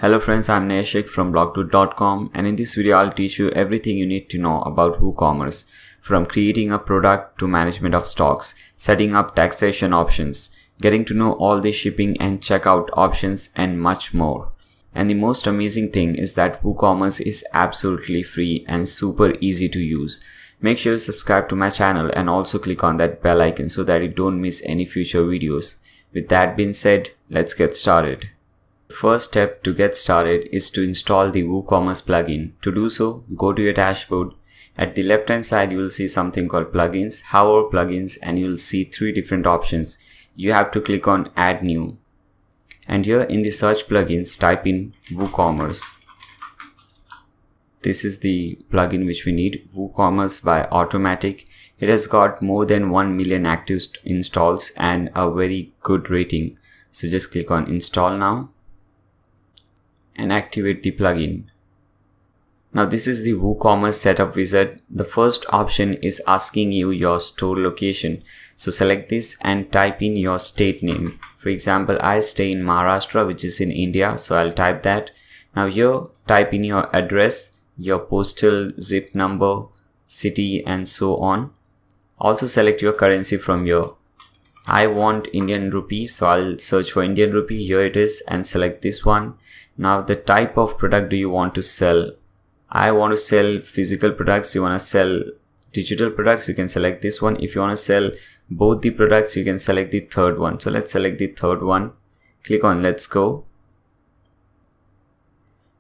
Hello friends, I'm Nashik from blogdude.com, and in this video I'll teach you everything you need to know about WooCommerce, from creating a product to management of stocks, setting up taxation options, getting to know all the shipping and checkout options, and much more. And the most amazing thing is that WooCommerce is absolutely free and super easy to use. Make sure you subscribe to my channel and also click on that bell icon so that you don't miss any future videos. With that being said, let's get started. The first step to get started is to install the WooCommerce plugin. To do so, go to your dashboard. At the left hand side, you will see something called plugins, hover plugins, and you will see three different options. You have to click on add new. And here in the search plugins, type in WooCommerce. This is the plugin which we need, WooCommerce by Automatic. It has got more than 1 million active installs and a very good rating. So just click on install now and activate the plugin. Now this is the WooCommerce setup wizard. The first option is asking you your store location. So select this and type in your state name. For example, I stay in Maharashtra, which is in India. So I'll type that. Now here type in your address, your postal zip number, city, and so on. Also select your currency from here. I want Indian rupee, so I'll search for Indian rupee. Here it is, and select this one. Now the type of product do you want to sell? I want to sell physical products. You want to sell digital products, you can select this one. If you want to sell both the products, you can select the third one. So let's select the third one. Click on let's go.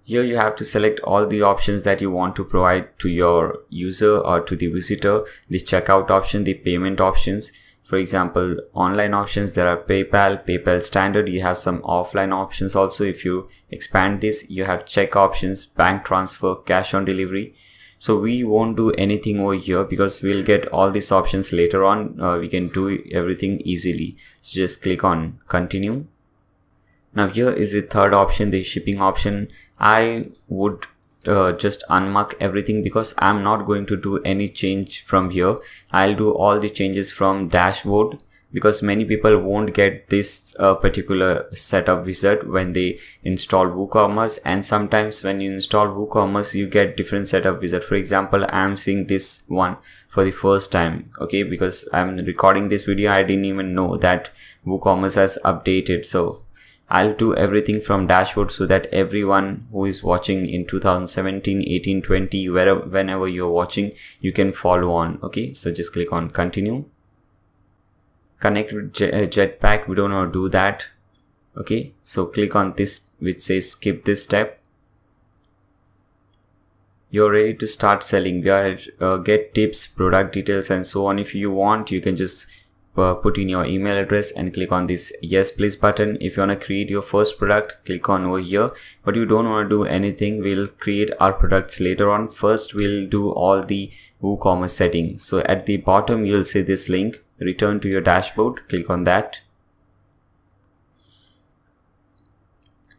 Here you have to select all the options that you want to provide to your user or to the visitor. The checkout option, the payment options. For example, online options, there are PayPal standard. You have some offline options also. If you expand this, you have check options, bank transfer, cash on delivery. So we won't do anything over here because we'll get all these options later on. We can do everything easily. So just click on continue. Now here is the third option, the shipping option. I would just unmark everything because I'm not going to do any change from here. I'll do all the changes from dashboard because many people won't get this particular setup wizard when they install WooCommerce, and sometimes when you install WooCommerce you get different setup wizard. For example, I'm seeing this one for the first time, okay, because I'm recording this video. I didn't even know that WooCommerce has updated. So I'll do everything from dashboard so that everyone who is watching in 2017, 18, 20, whenever you're watching, you can follow on. Okay, so just click on continue. Connect with Jetpack, we don't want to do that. Okay, so click on this which says skip this step. You're ready to start selling. We are get tips, product details, and so on. If you want, you can just put in your email address and click on this yes please button. If you want to create your first product, click on over here, but you don't want to do anything. We'll create our products later on. First we'll do all the WooCommerce settings. So at the bottom you'll see this link, return to your dashboard. Click on that.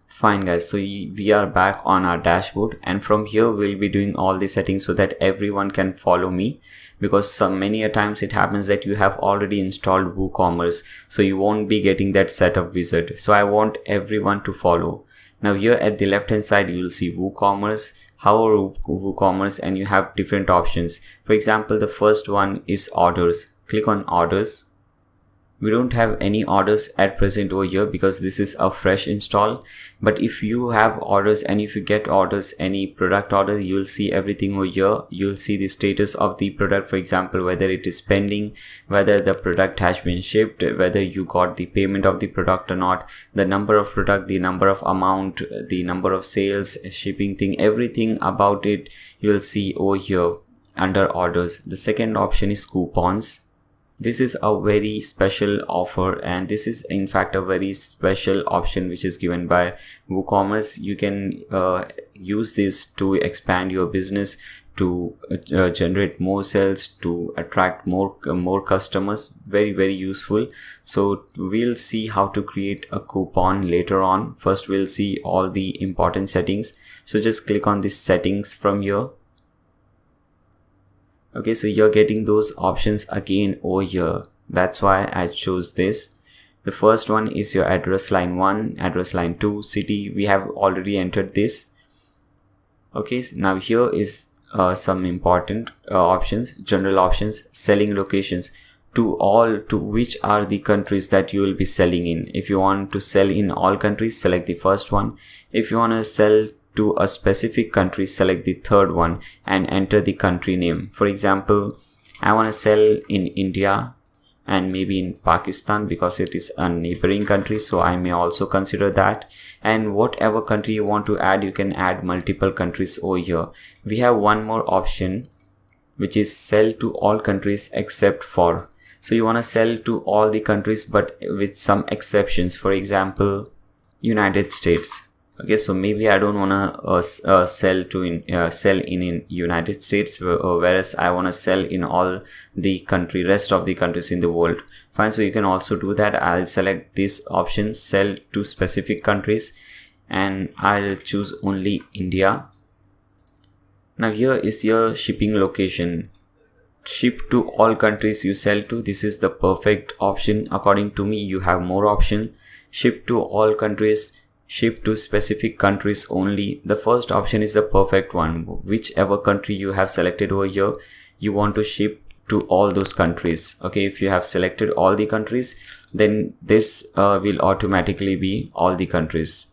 Fine guys, so we are back on our dashboard, and from here we'll be doing all the settings so that everyone can follow me, because many a times it happens that you have already installed WooCommerce, so you won't be getting that setup wizard. So I want everyone to follow. Now here at the left hand side you will see WooCommerce, hover WooCommerce, and you have different options. For example, the first one is orders. Click on orders. We don't have any orders at present over here because this is a fresh install. But if you have orders and if you get orders, any product order, you'll see everything over here. You'll see the status of the product, for example, whether it is pending, whether the product has been shipped, whether you got the payment of the product or not, the number of product, the number of amount, the number of sales, shipping thing, everything about it you'll see over here under orders. The second option is coupons. This is a very special offer, and this is in fact a very special option which is given by WooCommerce. You can use this to expand your business, to generate more sales, to attract more customers. Very useful. So we'll see how to create a coupon later on. First we'll see all the important settings. So just click on this settings from here. Okay, so you're getting those options again over here. That's why I chose this. The first one is your address line 1, address line 2, city. We have already entered this. Okay, now here is some important options, general options, selling locations. To which are the countries that you will be selling in. If you want to sell in all countries, select the first one. If you want to sell to a specific country, select the third one and enter the country name. For example, I want to sell in India and maybe in Pakistan because it is a neighboring country, so I may also consider that. And whatever country you want to add, you can add multiple countries over here. We have one more option, which is sell to all countries except for. So you want to sell to all the countries but with some exceptions. For example, United States. Okay, so maybe I don't want to sell in United States, whereas I want to sell in all the rest of the countries in the world. Fine, so you can also do that. I'll select this option, sell to specific countries, and I'll choose only India. Now here is your shipping location. Ship to all countries you sell to. This is the perfect option. According to me, you have more option. Ship to all countries, ship to specific countries only. The first option is the perfect one. Whichever country you have selected over here, you want to ship to all those countries. Okay, if you have selected all the countries, then this will automatically be all the countries.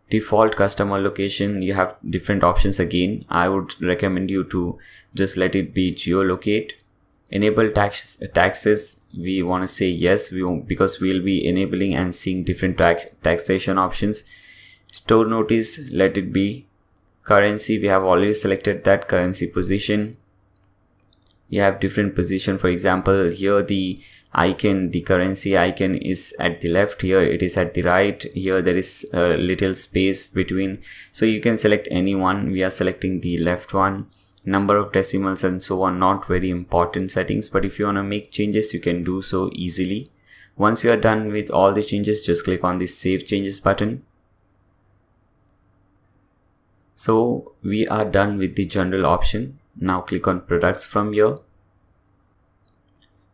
Default customer location, you have different options again. I would recommend you to just let it be geolocate. Enable taxes, we want to say yes, because we'll be enabling and seeing different taxation options. Store notice, let it be. Currency, we have already selected that. Currency position, you have different position. For example, here the icon, the currency icon is at the left, here it is at the right, here there is a little space between, so you can select any one. We are selecting the left one. Number of decimals and so on, not very important settings, but if you want to make changes, you can do so easily. Once you are done with all the changes, just click on the save changes button. So we are done with the general option. Now click on products from here.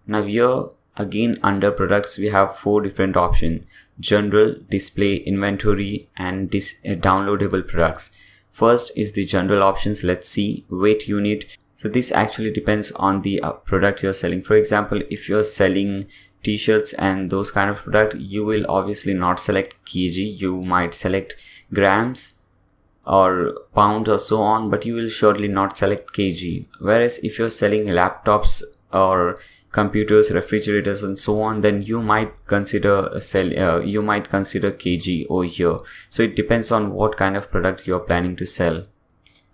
Now here again, under products, we have 4 different options: general, display, inventory, and downloadable products. First is the general options. Let's see. Weight unit. So this actually depends on the product you're selling. For example, if you're selling t-shirts and those kind of product, you will obviously not select kg. You might select grams or pound or so on, but you will surely not select kg. Whereas if you're selling laptops or computers, refrigerators, and so on, then you might consider kg over here. So it depends on what kind of product you are planning to sell.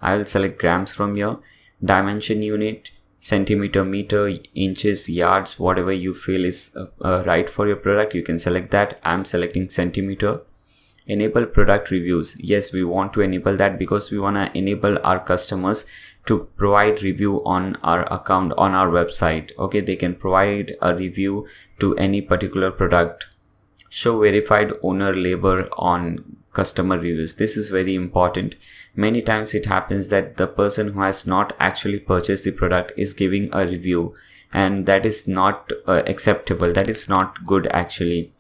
I will select grams from here. Dimension unit, centimeter, meter, inches, yards, whatever you feel is right for your product, you can select that. I'm selecting centimeter. Enable product reviews. Yes, we want to enable that because we want to enable our customers to provide review on our account, on our website. Okay, they can provide a review to any particular product. Show verified owner label on customer reviews. This is very important. Many times it happens that the person who has not actually purchased the product is giving a review, and that is not acceptable. That is not good actually.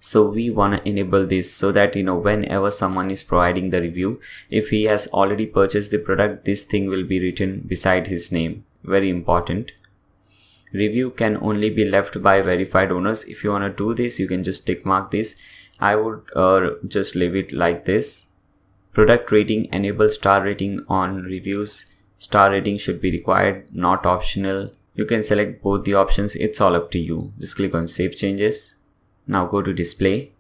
So we want to enable this so that, whenever someone is providing the review, if he has already purchased the product, this thing will be written beside his name. Very important. Review can only be left by verified owners. If you want to do this, you can just tick mark this. I would just leave it like this. Product rating, enable star rating on reviews. Star rating should be required, not optional. You can select both the options. It's all up to you. Just click on save changes. Now go to display.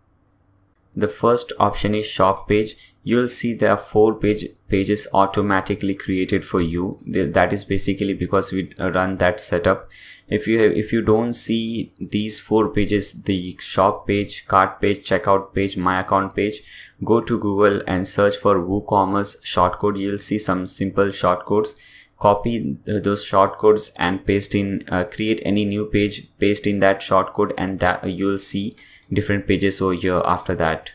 The first option is shop page. You'll see there are 4 pages automatically created for you. That is basically because we run that setup. If you don't see these 4 pages, the shop page, cart page, checkout page, my account page, go to Google and search for WooCommerce shortcode. You'll see some simple shortcodes. Copy those shortcodes and paste in, create any new page, paste in that shortcode, and that you'll see different pages over here after that.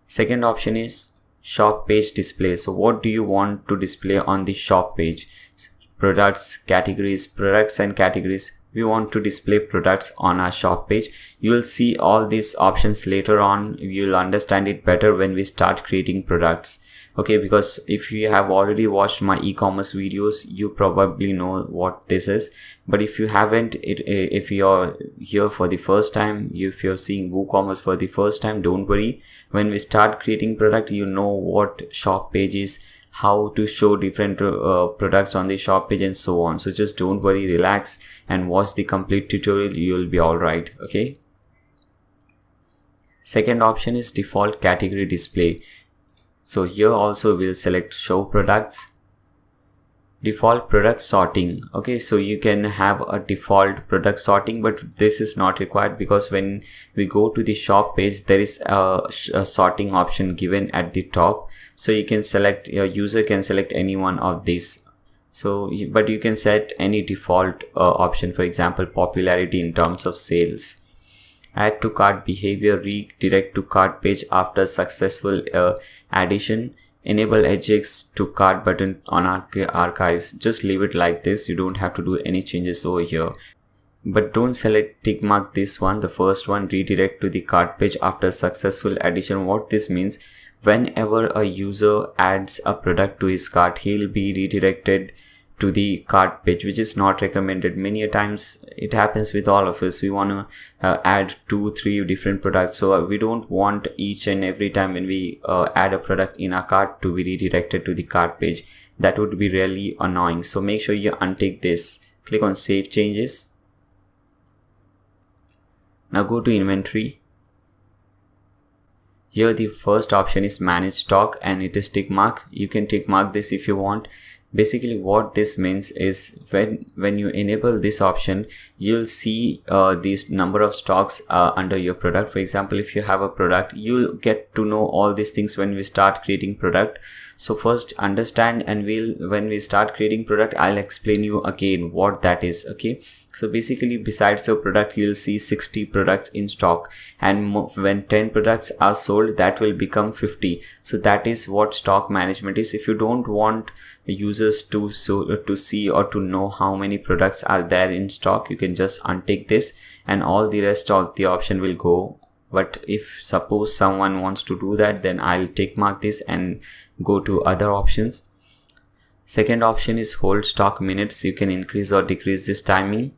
Second option is shop page display. So what do you want to display on the shop page? Products and categories, we want to display products on our shop page. You will see all these options later on. You'll understand it better when we start creating products. Okay, because if you have already watched my e-commerce videos, you probably know what this is. But if you haven't, if you're here for the first time, if you're seeing WooCommerce for the first time, don't worry. When we start creating product, you know what shop page is, how to show different products on the shop page and so on. So just don't worry, relax and watch the complete tutorial. You'll be all right. Okay. Second option is default category display. So here also we'll select show products. Default product sorting. Okay, so you can have a default product sorting, but this is not required because when we go to the shop page, there is a sorting option given at the top. So you can select, your user can select any one of these. So, but you can set any default option, for example, popularity in terms of sales. Add to cart behavior, redirect to cart page after successful addition. Enable Ajax to cart button on archives. Just leave it like this. You don't have to do any changes over here. But don't select tick mark this one, the first one, redirect to the cart page after successful addition. What this means, whenever a user adds a product to his cart, he'll be redirected to the cart page, which is not recommended. Many a times it happens with all of us. We want to add 2-3 different products, so we don't want each and every time when we add a product in our cart to be redirected to the cart page. That would be really annoying. So make sure you untick this. Click on save changes. Now go to inventory. Here the first option is manage stock and it is tick mark. You can tick mark this if you want. Basically what this means is when you enable this option, you'll see this number of stocks under your product. For example, if you have a product, you'll get to know all these things when we start creating product. So first understand, and when we start creating product, I'll explain you again what that is. Okay, so basically besides your product, you'll see 60 products in stock, and when 10 products are sold, that will become 50. So that is what stock management is. If you don't want users to see or to know how many products are there in stock, you can just untick this and all the rest of the option will go. But if suppose someone wants to do that, then I'll tick mark this and go to other options. Second option is hold stock minutes. You can increase or decrease this timing.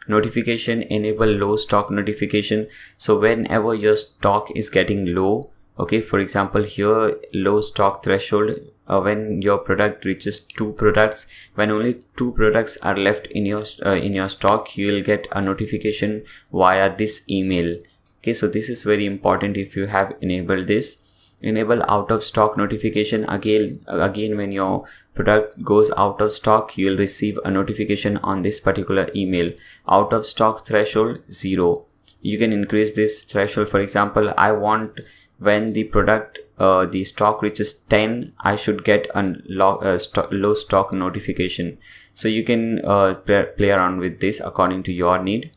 Notification, enable low stock notification. So whenever your stock is getting low, okay, for example here low stock threshold, when your product reaches 2 products, when only 2 products are left in your stock, you will get a notification via this email. Okay, so this is very important if you have enabled this. Enable out of stock notification. Again when your product goes out of stock, you will receive a notification on this particular email. Out of stock threshold 0. You can increase this threshold. For example, I want when the product the stock reaches 10, I should get a low stock notification. So you can play around with this according to your need.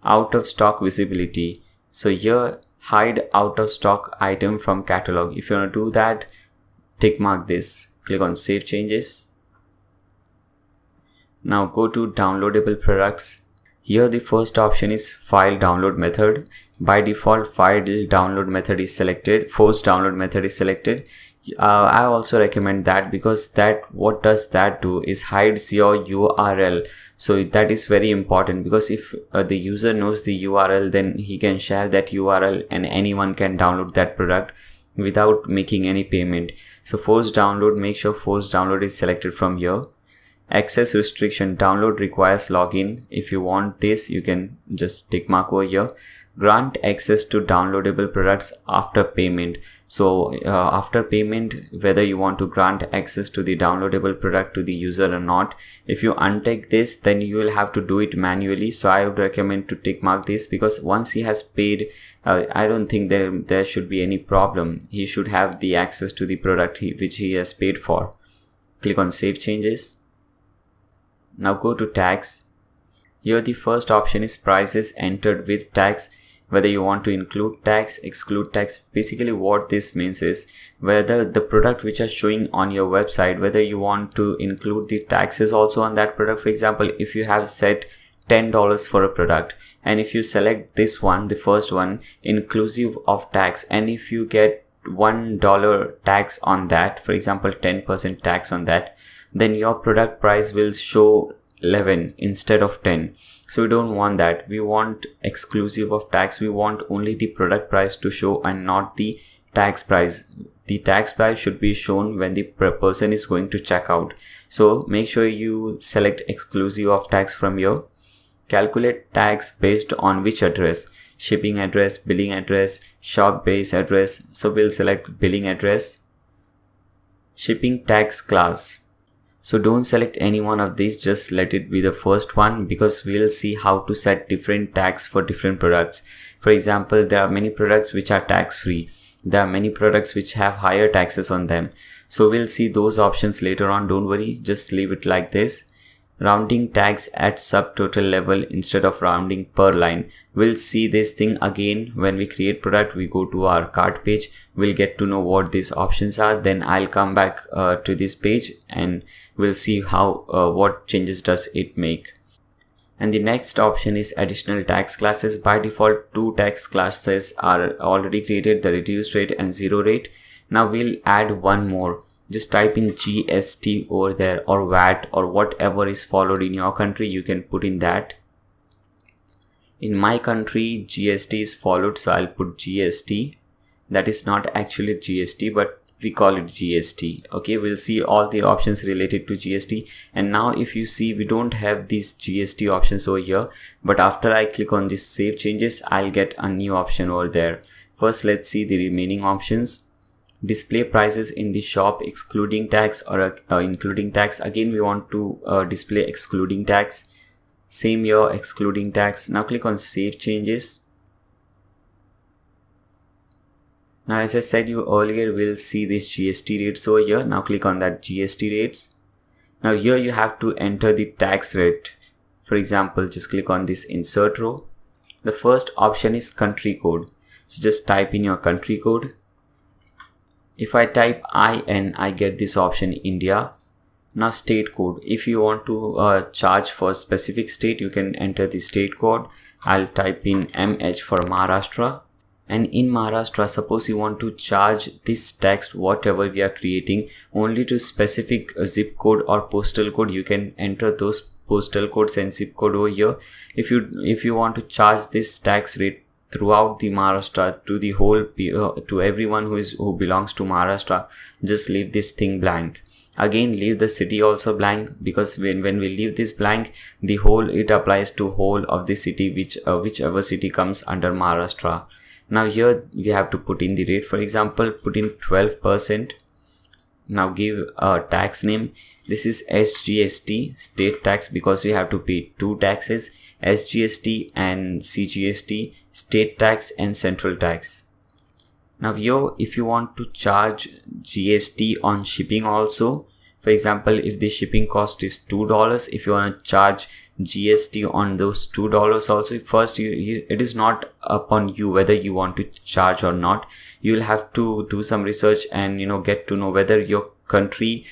Out of stock visibility. So here hide out of stock item from catalog. If you want to do that, tick mark this. Click on save changes. Now go to downloadable products. Here the first option is file download method. By default, file download method is selected. Force download method is selected. I also recommend that because what does that do is hides your URL. So that is very important, because if the user knows the URL, then he can share that URL and anyone can download that product without making any payment. So force download, make sure force download is selected from here. Access restriction, download requires login. If you want this, you can just tick mark over here. Grant access to downloadable products after payment. So after payment, whether you want to grant access to the downloadable product to the user or not. If you untick this, then you will have to do it manually. So I would recommend to tick mark this, because once he has paid, I don't think there should be any problem. He should have the access to the product which he has paid for. Click on save changes. Now go to tags. Here the first option is prices entered with tags. Whether you want to include tags, exclude tags. Basically what this means is whether the product which are showing on your website, whether you want to include the taxes also on that product. For example, if you have set $10 for a product, and if you select this one, the first one, inclusive of tax, and if you get $1 tax on that, for example 10% tax on that, then your product price will show 11 instead of 10. So we don't want that. We want exclusive of tax. We want only the product price to show and not the tax price. The tax price should be shown when the person is going to check out. So make sure you select exclusive of tax from here. Calculate tax based on which address? Shipping address, billing address, shop base address. So we'll select billing address. Shipping tax class. So don't select any one of these, just let it be the first one, because we'll see how to set different tax for different products. For example, there are many products which are tax free. There are many products which have higher taxes on them. So we'll see those options later on. Don't worry, just leave it like this. Rounding tax at subtotal level instead of rounding per line. We'll see this thing again when we create product. We go to our cart page, we'll get to know what these options are. Then I'll come back to this page and we'll see how what changes does it make. And the next option is additional tax classes. By default, 2 tax classes are already created, the reduced rate and 0 rate. Now we'll add one more. Just type in GST over there, or VAT, or whatever is followed in your country, you can put in that. In my country, GST is followed, so I'll put GST. That is not actually GST, but we call it GST. Okay, we'll see all the options related to GST. And now if you see, we don't have these GST options over here, but after I click on this save changes, I'll get a new option over there. First, let's see the remaining options. Display prices in the shop excluding tax or including tax. Again, we want to display excluding tax. Same here, excluding tax. Now click on save changes. Now, as I said you earlier, we'll see this GST rates over here. Now click on that GST rates. Now here you have to enter the tax rate. For example, just click on this insert row. The first option is country code. So just type in your country code. If I type IN, I get this option India. Now state code. If you want to charge for specific state, you can enter the state code. I'll type in MH for Maharashtra. And in Maharashtra, suppose you want to charge this text, whatever we are creating, only to specific zip code or postal code, you can enter those postal codes and zip code over here. If you want to charge this tax rate throughout the Maharashtra to the whole to everyone who belongs to Maharashtra, just leave this thing blank. Again, leave the city also blank, because when we leave this blank, the whole it applies to whole of the city, whichever city comes under Maharashtra. Now here we have to put in the rate. For example, put in 12%. Now give a tax name. This is SGST, state tax, because we have to pay 2 taxes, SGST and CGST, state tax and central tax. Now here, if you want to charge GST on shipping also, for example, if the shipping cost is $2, if you want to charge GST on those $2 also, first it is not upon you whether you want to charge or not. You will have to do some research and get to know whether your country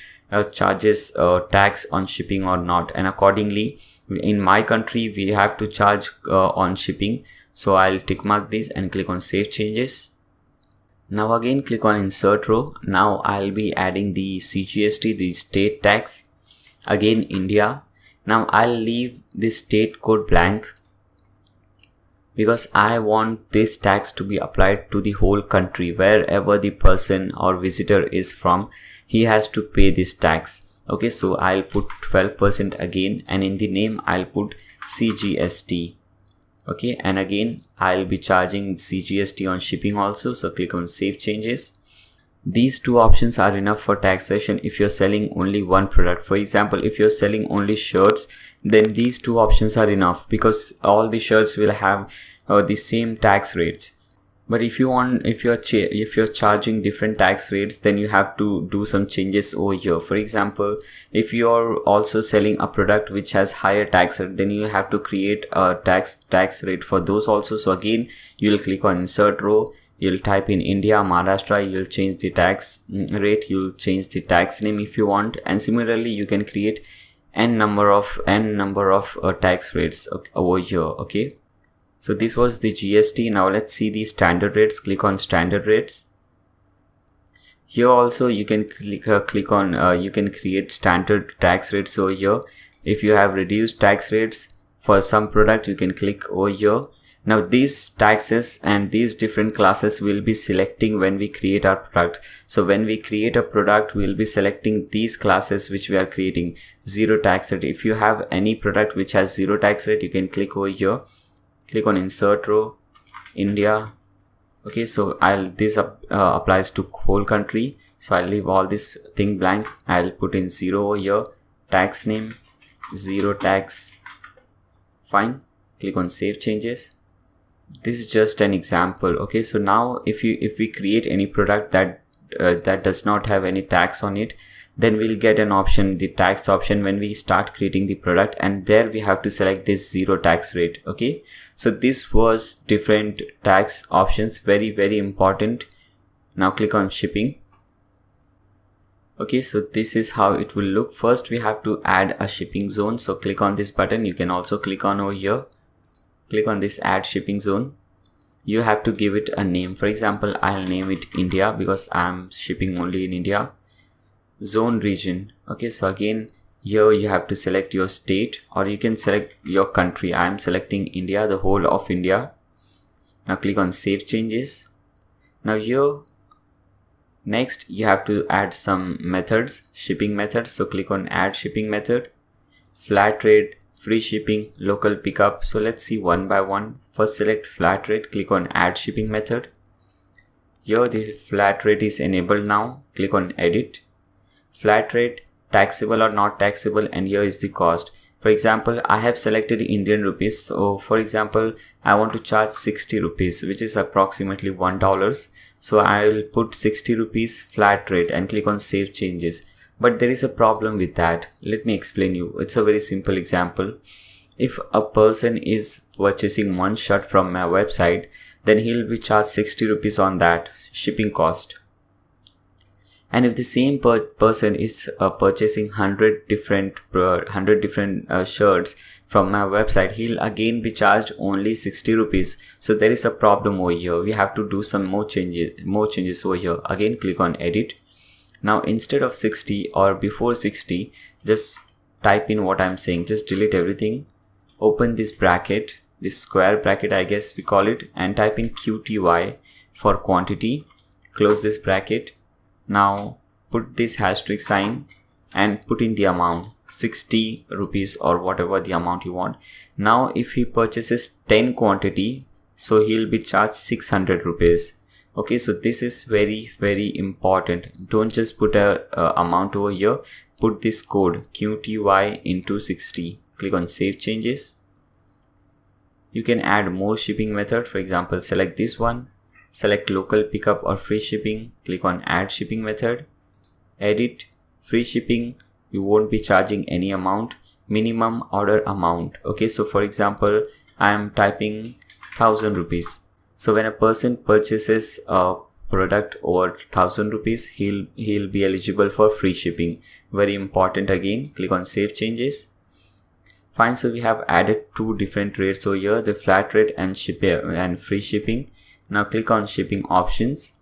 charges tax on shipping or not, and accordingly, in my country we have to charge on shipping. So I'll tick mark this and click on save changes. Now again click on insert row. Now I'll be adding the CGST, the state tax, again India. Now I'll leave this state code blank because I want this tax to be applied to the whole country. Wherever the person or visitor is from, he has to pay this tax. Okay, so I'll put 12% again, and in the name I'll put CGST. Okay, and again I'll be charging CGST on shipping also. So click on save changes. These 2 options are enough for taxation if you're selling only one product. For example, if you're selling only shirts, then these 2 options are enough, because all the shirts will have the same tax rates. But if you're charging different tax rates, then you have to do some changes over here. For example, if you're also selling a product which has higher tax rate, then you have to create a tax rate for those also. So again, you'll click on insert row. You'll type in India, Maharashtra, you'll change the tax rate, you'll change the tax name if you want, and similarly you can create n number of tax rates over here. Okay, so this was the GST. Now let's see the standard rates. Click on standard rates. Here also you can click on you can create standard tax rates over here. If you have reduced tax rates for some product, you can click over here. Now these taxes and these different classes will be selecting when we create our product. So when we create a product, we will be selecting these classes which we are creating. Zero tax rate. If you have any product which has zero tax rate, you can click over here. Click on insert row, India. Okay, so this applies to whole country. So I'll leave all this thing blank. I'll put in 0 over here. Tax name, 0 tax. Fine. Click on save changes. This is just an example. Okay, so now if we create any product that does not have any tax on it, then we'll get an option, the tax option, when we start creating the product, and there we have to select this 0 tax rate. Okay, so this was different tax options, very important. Now click on shipping. Okay, so this is how it will look. First we have to add a shipping zone, so click on this button. You can also click on over here. Click on this add shipping zone. You have to give it a name. For example, I'll name it India because I'm shipping only in India. Zone region. Okay, so again here you have to select your state, or you can select your country. I'm selecting India, the whole of India. Now click on save changes. Now here next you have to add some methods, shipping methods. So click on add shipping method. Flat rate, free shipping, local pickup. So let's see one by one. First select flat rate. Click on add shipping method. Here the flat rate is enabled now. Click on edit. Flat rate, taxable or not taxable, and here is the cost. For example, I have selected Indian rupees. So for example, I want to charge 60 rupees, which is approximately $1. So I will put 60 rupees flat rate and click on save changes. But there is a problem with that. Let me explain you. It's a very simple example. If a person is purchasing one shirt from my website, then he'll be charged 60 rupees on that shipping cost. And if the same person is purchasing 100 different shirts from my website, he'll again be charged only 60 rupees. So there is a problem over here. We have to do some more changes over here. Again, click on edit. Now instead of 60 or before 60, just type in what I'm saying. Just delete everything. Open this bracket, this square bracket I guess we call it, and type in QTY for quantity. Close this bracket. Now put this # sign and put in the amount, 60 rupees or whatever the amount you want. Now if he purchases 10 quantity, so he'll be charged 600 rupees. Okay, so this is very important. Don't just put a amount over here. Put this code QTY into 60. Click on save changes. You can add more shipping method. For example, select this one. Select local pickup or free shipping. Click on add shipping method. Edit. Free shipping. You won't be charging any amount. Minimum order amount. Okay, so for example, I am typing 1000 rupees. So when a person purchases a product over 1000 rupees, he'll be eligible for free shipping. Very important again. Click on save changes. Fine, so we have added 2 different rates over here, the flat rate and free shipping. Now click on shipping options.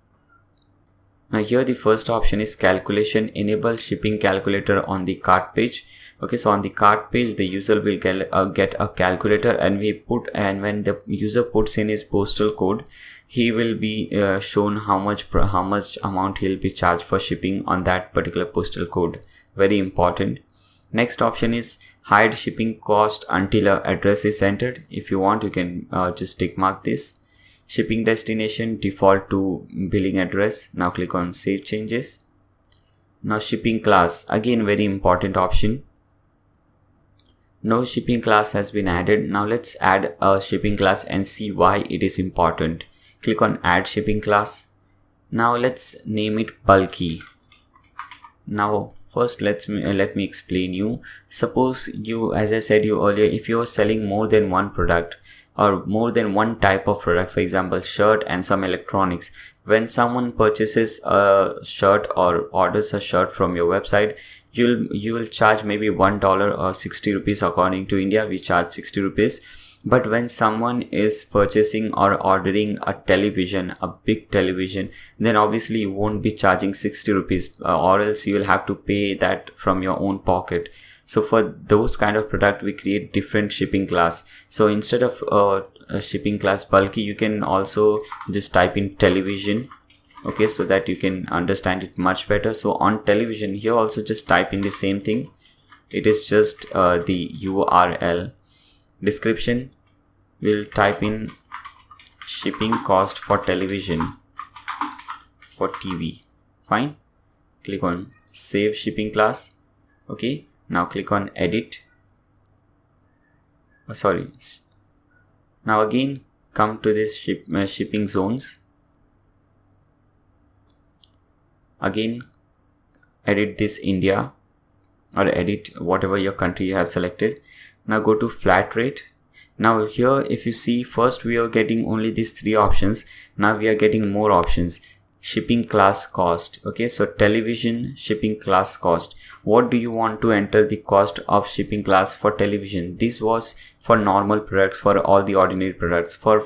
Now here the first option is calculation. Enable shipping calculator on the cart page. Okay, so on the cart page, the user will get a calculator, and when the user puts in his postal code, he will be shown how much amount he'll be charged for shipping on that particular postal code. Very important. Next option is hide shipping cost until an address is entered. If you want, you can just tick mark this. Shipping destination default to billing address. Now click on save changes. Now shipping class, again very important option. No shipping class has been added. Now let's add a shipping class and see why it is important. Click on add shipping class. Now let's name it bulky. Now first let me explain you. Suppose you, as I said you earlier, if you are selling more than one product, or more than one type of product, for example shirt and some electronics. When someone purchases a shirt or orders a shirt from your website, you will charge maybe $1 or 60 rupees. According to India, we charge 60 rupees. But when someone is purchasing or ordering a television, a big television, then obviously you won't be charging 60 rupees, or else you will have to pay that from your own pocket. So for those kind of product, we create different shipping class. So instead of a shipping class bulky, you can also just type in television, okay, so that you can understand it much better. So on television, here also just type in the same thing. It is just the URL. Description, we'll type in shipping cost for television, for TV. Fine. Click on save shipping class. Okay. Now click on edit. Now again come to this shipping zones. Again edit this India, or edit whatever your country you have selected. Now go to flat rate. Now here, if you see, first we are getting only these 3 options. Now we are getting more options. Shipping class cost. Okay, so television shipping class cost. What do you want to enter the cost of shipping class for television? This was for normal products, for all the ordinary products. But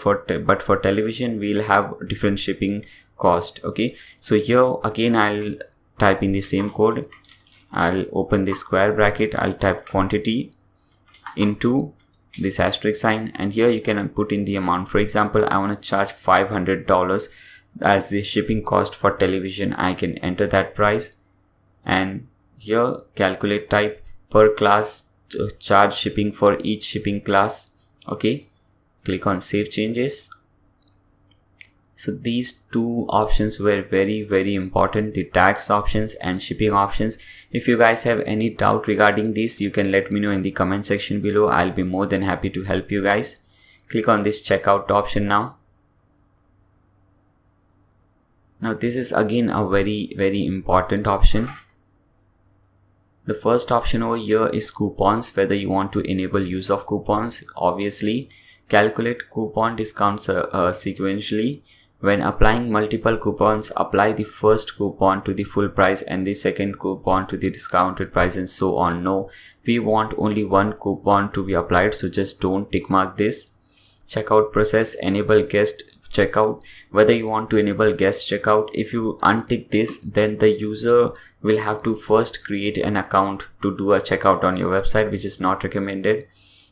for television, we'll have different shipping cost. Okay, so here again I'll type in the same code. I'll open the square bracket. I'll type quantity into this asterisk sign, and here you can put in the amount. For example, I want to charge $500 as the shipping cost for television. I can enter that price, and here calculate type per class, charge shipping for each shipping class. Okay, click on save changes. So these 2 options were very important, the tax options and shipping options. If you guys have any doubt regarding this, you can let me know in the comment section below. I'll be more than happy to help you guys. Click on this checkout option now. Now this is again a very important option. The first option over here is coupons, whether you want to enable use of coupons. Obviously, calculate coupon discounts sequentially. When applying multiple coupons, apply the first coupon to the full price and the second coupon to the discounted price, and so on. No, we want only one coupon to be applied, so just don't tick mark this. Checkout process, enable guest checkout, whether you want to enable guest checkout. If you untick this, then the user will have to first create an account to do a checkout on your website, which is not recommended.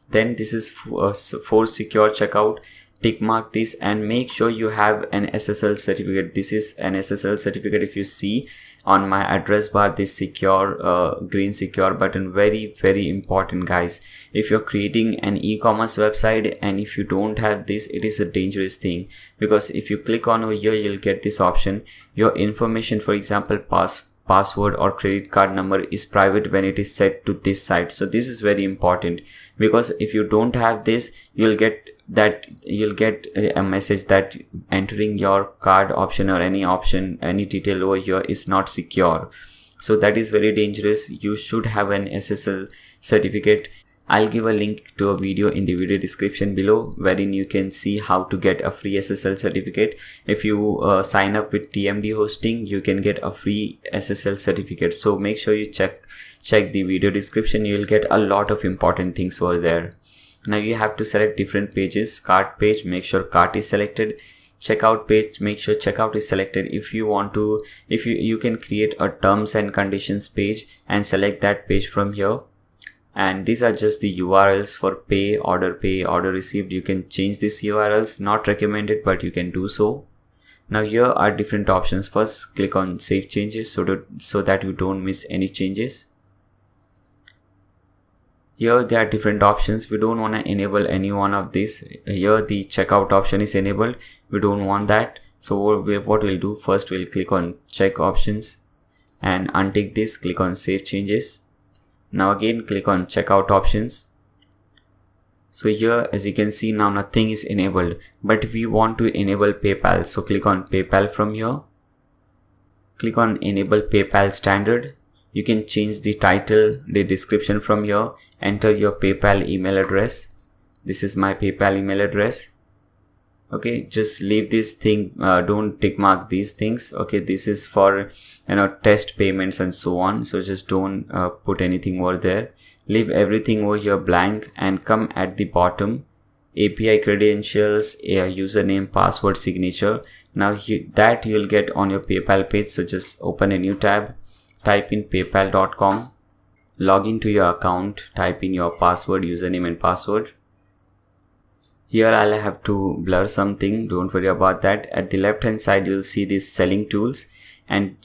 Then this is for secure checkout. Tick mark this and make sure you have an SSL certificate. This is an SSL certificate. If you see on my address bar, this secure green secure button, very important guys. If you're creating an e-commerce website and if you don't have this, it is a dangerous thing, because if you click on over here, you'll get this option. Your information, for example password or credit card number, is private when it is set to this site. So this is very important, because if you don't have this, you'll get a message that entering your card option or any detail over here is not secure. So that is very dangerous. You should have an SSL certificate. I'll give a link to a video in the video description below, wherein you can see how to get a free SSL certificate. If you sign up with TMD hosting, you can get a free SSL certificate. So make sure you check the video description. You'll get a lot of important things over there. Now you have to select different pages. Cart page, make sure cart is selected. Checkout page, make sure checkout is selected. If you want to, you can create a terms and conditions page and select that page from here. And these are just the URLs for pay, order received. You can change these URLs, not recommended, but you can do so. Now here are different options. First, click on save changes so that you don't miss any changes. Here there are different options. We don't want to enable any one of these. Here the checkout option is enabled. We don't want that. So what we'll do, first we'll click on check options and untick this, click on save changes. Now again click on checkout options. So here, as you can see, now nothing is enabled, but we want to enable PayPal. So click on PayPal from here. Click on enable PayPal standard. You can change the title, the description from here, enter your PayPal email address. This is my PayPal email address. Okay, just leave this thing, don't tick mark these things. Okay, this is for test payments and so on, so just don't put anything over there. Leave everything over here blank and come at the bottom, API credentials, username, password, signature. Now that you'll get on your PayPal page. So just open a new tab, type in paypal.com, log into your account, type in your password, username and password. Here I'll have to blur something, don't worry about that. At the left hand side you'll see these selling tools, and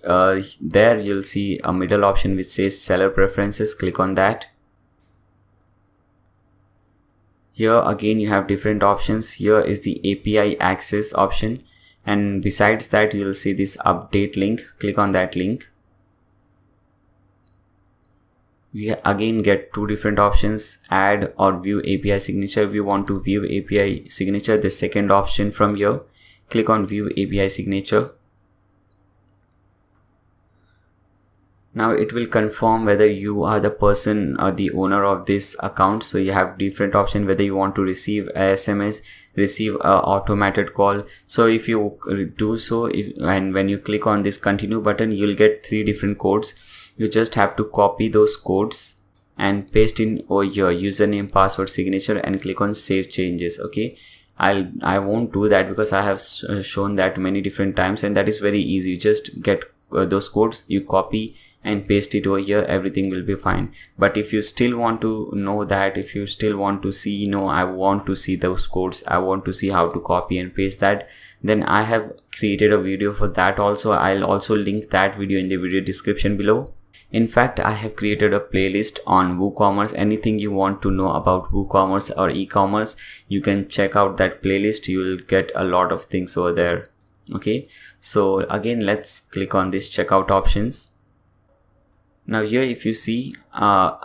there you'll see a middle option which says seller preferences. Click on that. Here again you have different options. Here is the API access option, and besides that you'll see this update link. Click on that link. We again get two different options, add or view API signature. If you want to view API signature, the second option from here, click on view API signature. Now it will confirm whether you are the person or the owner of this account. So you have different options, whether you want to receive a SMS, receive a automated call. So if you do so, and when you click on this continue button, you'll get 3 different codes. You just have to copy those codes and paste in over your username, password, signature, and click on save changes. Okay, I won't do that because I have shown that many different times, and that is very easy. You just get those codes, you copy and paste it over here, everything will be fine. But if you still want to know that, if you still want to see, I want to see those codes, I want to see how to copy and paste that, then I have created a video for that also. I'll also link that video in the video description below. In fact, I have created a playlist on WooCommerce. Anything you want to know about WooCommerce or e-commerce, you can check out that playlist. You will get a lot of things over there. Okay, so again, let's click on this checkout options. Now here if you see,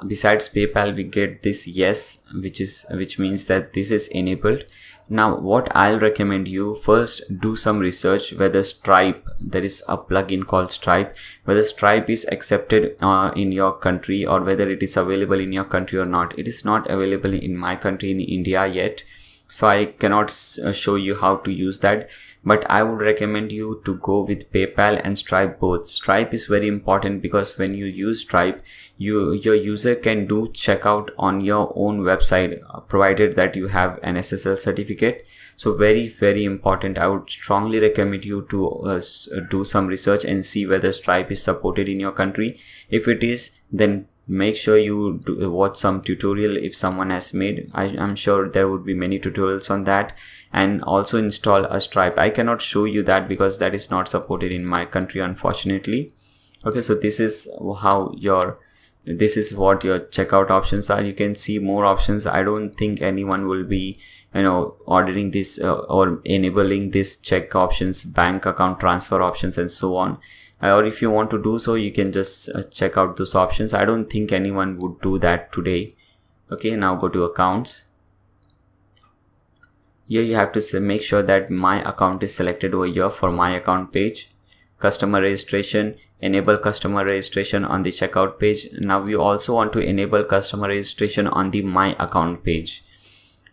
besides PayPal we get this yes, which means that this is enabled. Now what I'll recommend you, first do some research whether Stripe, there is a plugin called Stripe, whether Stripe is accepted in your country, or whether it is available in your country or not. It is not available in my country, in India yet, so I cannot show you how to use that. But I would recommend you to go with PayPal and Stripe both. Stripe is very important because when you use Stripe, your user can do checkout on your own website, provided that you have an SSL certificate. So very, very important. I would strongly recommend you to do some research and see whether Stripe is supported in your country. If it is, then make sure you watch some tutorial if someone has made. I'm sure there would be many tutorials on that. And also install a Stripe. I cannot show you that because that is not supported in my country, unfortunately. Okay, so this is what your checkout options are. You can see more options. I don't think anyone will be ordering this or enabling this check options, bank account transfer options, and so on. Or if you want to do so, you can just check out those options. I don't think anyone would do that today. Okay, now go to accounts. Here you have to make sure that my account is selected over here for my account page. Customer registration, enable customer registration on the checkout page. Now we also want to enable customer registration on the my account page.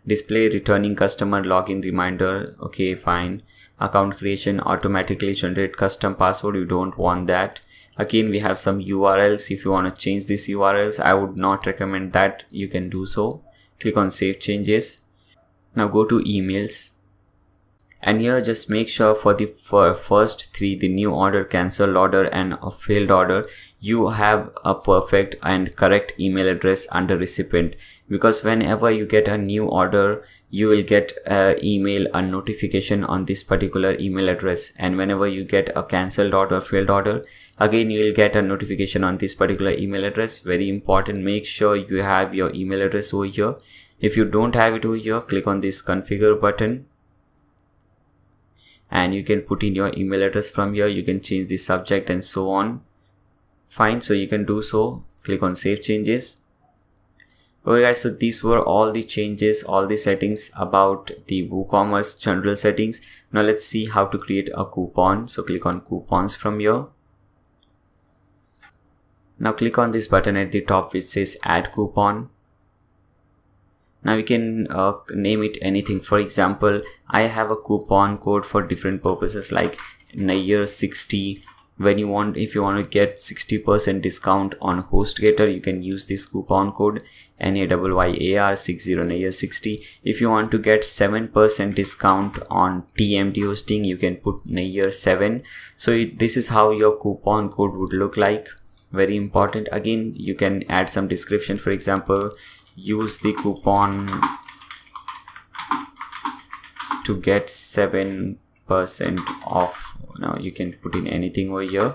Display returning customer login reminder. Okay, fine. Account creation, automatically generate custom password. You don't want that. Again, we have some URLs. If you want to change these URLs, I would not recommend that. You can do so. Click on save changes. Now go to emails, and here just make sure for first 3, the new order, cancelled order, and a failed order, you have a perfect and correct email address under recipient, because whenever you get a new order, you will get a notification on this particular email address, and whenever you get a cancelled order, failed order, again you will get a notification on this particular email address. Very important, make sure you have your email address over here. If you don't have it over here, click on this configure button and you can put in your email address from here. You can change the subject and so on. Fine, so you can do so. Click on save changes. Okay guys, so these were all the changes, all the settings about the WooCommerce general settings. Now let's see how to create a coupon. So click on coupons from here. Now click on this button at the top which says add coupon. Now you can name it anything. For example, I have a coupon code for different purposes like Nayyar 60. If you want to get 60% discount on HostGator, you can use this coupon code NAYYAR60 Nayyar 60. If you want to get 7% discount on TMT hosting, you can put Nayyar 7. So this is how your coupon code would look like. Very important. Again, you can add some description. For example, use the coupon to get 7% off. Now you can put in anything over here.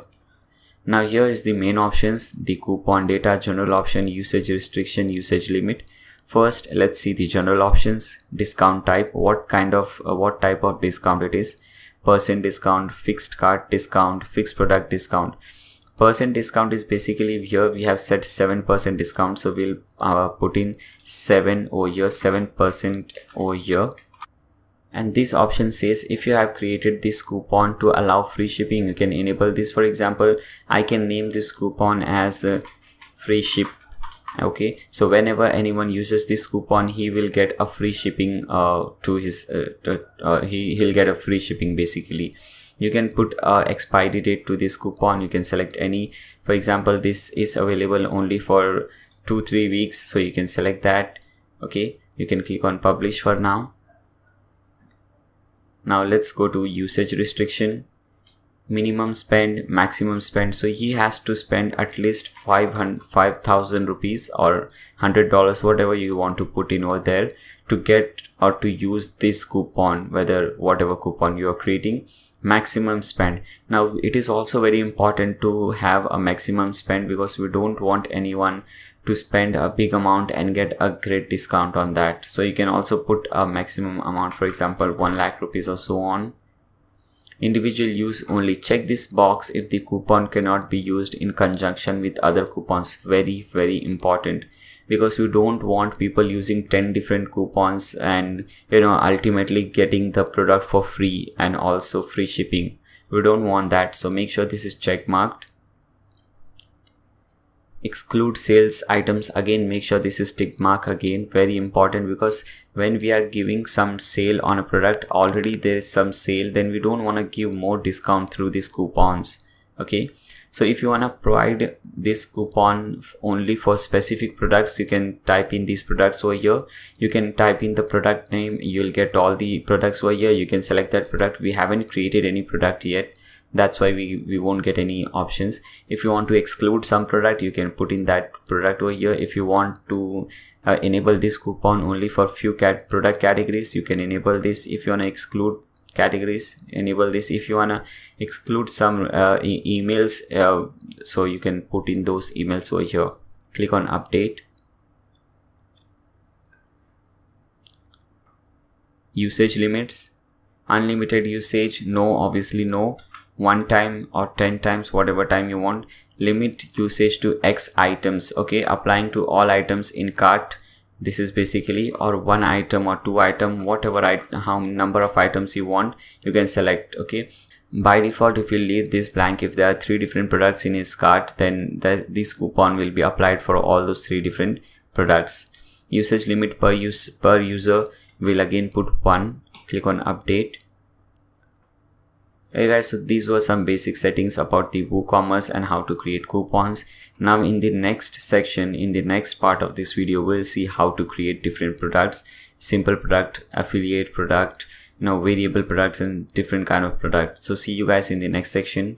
Now here is the main options: the coupon data, general option, usage restriction, usage limit. First, let's see the general options. Discount type, what type of discount it is. Percent discount, fixed cart discount, fixed product discount. Percent discount is basically, here we have set 7% discount, so we'll put in 7 over here, 7% over here. And this option says if you have created this coupon to allow free shipping, you can enable this. For example, I can name this coupon as free ship. Okay, so whenever anyone uses this coupon, he will get a free shipping he'll get a free shipping basically. You can put expiry date to this coupon. You can select any. For example, this is available only for 2-3 weeks, so you can select that. Okay, you can click on publish for now. Now let's go to usage restriction. Minimum spend, maximum spend. So he has to spend at least 5,000 rupees or $100, whatever you want to put in over there, to get or to use this coupon, whatever coupon you are creating. Maximum spend. Now it is also very important to have a maximum spend, because we don't want anyone to spend a big amount and get a great discount on that. So you can also put a maximum amount, for example 1 lakh rupees or so on. Individual use only. Check this box if the coupon cannot be used in conjunction with other coupons. Very, very important, because we don't want people using 10 different coupons and ultimately getting the product for free and also free shipping. We don't want that, so make sure this is check marked. Exclude sales items. Again, make sure this is tick mark. Again, very important, because when we are giving some sale on a product, already there is some sale, then we don't want to give more discount through these coupons. Okay, so if you want to provide this coupon only for specific products, you can type in these products over here. You can type in the product name, you'll get all the products over here. You can select that product. We haven't created any product yet, that's why we won't get any options. If you want to exclude some product, you can put in that product over here. If you want to enable this coupon only for few product categories, you can enable this. If you want to exclude categories, enable this. If you want to exclude some emails, so you can put in those emails over here. Click on update. Usage limits. Unlimited usage, no, obviously no. 1 time or 10 times, whatever time you want. Limit usage to X items. Okay, applying to all items in cart. This is basically, or 1 item or 2 item, whatever how number of items you want, you can select. Okay, by default, if you leave this blank, if there are 3 different products in his cart, then this coupon will be applied for all those 3 different products. Usage limit per user will again put 1. Click on update. Hey guys, so these were some basic settings about the WooCommerce and how to create coupons. Now in the next section, in the next part of this video, we'll see how to create different products: simple product, affiliate product, variable products, and different kind of products. So see you guys in the next section.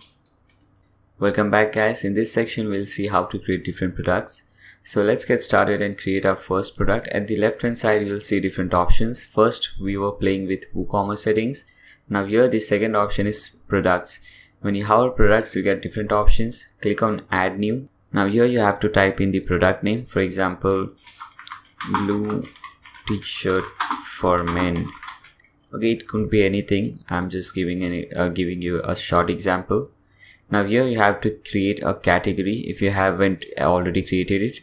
Welcome back guys. In this section, we'll see how to create different products. So let's get started and create our first product. At the left hand side, you'll see different options. First, we were playing with WooCommerce settings. Now here the second option is products. When you hover products, you get different options. Click on add new. Now here you have to type in the product name. For example, blue t-shirt for men. Okay, it could be anything. I'm just giving you a short example. Now here you have to create a category if you haven't already created it.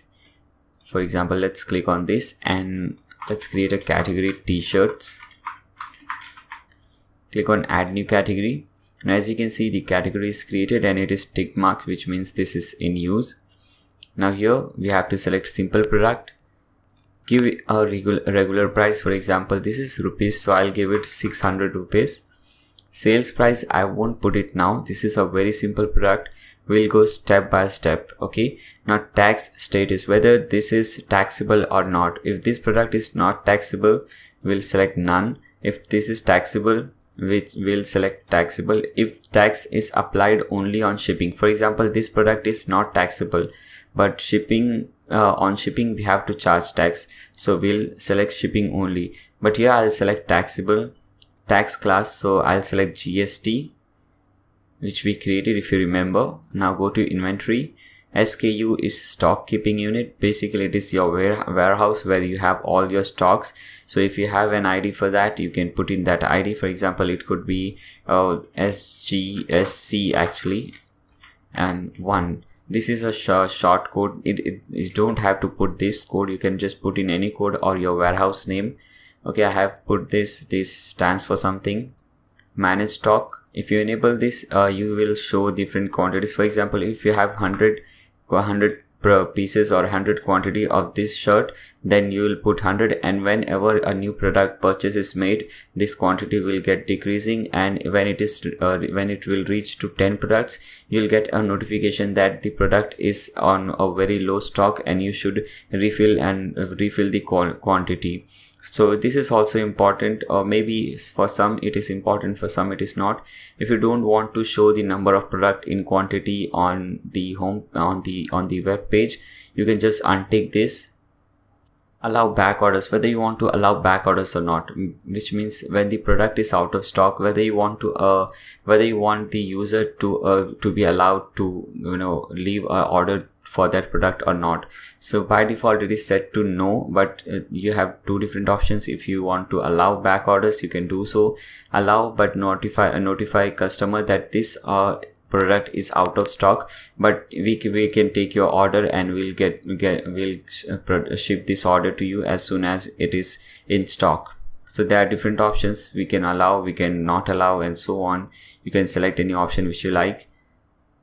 For example, let's click on this and let's create a category t-shirts. Click on add new category. And as you can see, the category is created and it is tick marked, which means this is in use. Now here we have to select simple product. give it a regular price. For example, this is rupees, so I'll give it 600 rupees. Sales price, I won't put it now. This is a very simple product. We'll go step by step. Okay, now tax status, whether this is taxable or not. If this product is not taxable, we'll select none. If this is taxable, we'll select taxable. If tax is applied only on shipping, for example, this product is not taxable, but shipping, on shipping we have to charge tax, so we'll select shipping only. But here I'll select taxable. Tax class, so I'll select GST, which we created, if you remember. Now go to inventory. SKU is stock keeping unit. Basically it is your warehouse where you have all your stocks. So if you have an ID for that, you can put in that ID. For example, it could be SGSC actually, and 1. This is a short code. You don't have to put this code, you can just put in any code or your warehouse name. Okay, I have put this stands for something. Manage stock. If you enable this, you will show different quantities. For example, if you have 100 pieces or 100 quantity of this shirt, then you will put 100, and whenever a new product purchase is made, this quantity will get decreasing, and when it will reach to 10 products, you'll get a notification that the product is on a very low stock and you should refill the quantity. So this is also important, or maybe for some it is important, for some it is not. If you don't want to show the number of product in quantity on the home on the web page, you can just untick this. Allow back orders, whether you want to allow back orders or not, which means when the product is out of stock, whether you want the user to be allowed to leave an order for that product or not. So by default it is set to no, but you have two different options. If you want to allow back orders, you can do so. Allow but notify customer that this product is out of stock, but we can take your order and we'll ship this order to you as soon as it is in stock. So there are different options. We can allow, we can not allow, and so on. You can select any option which you like.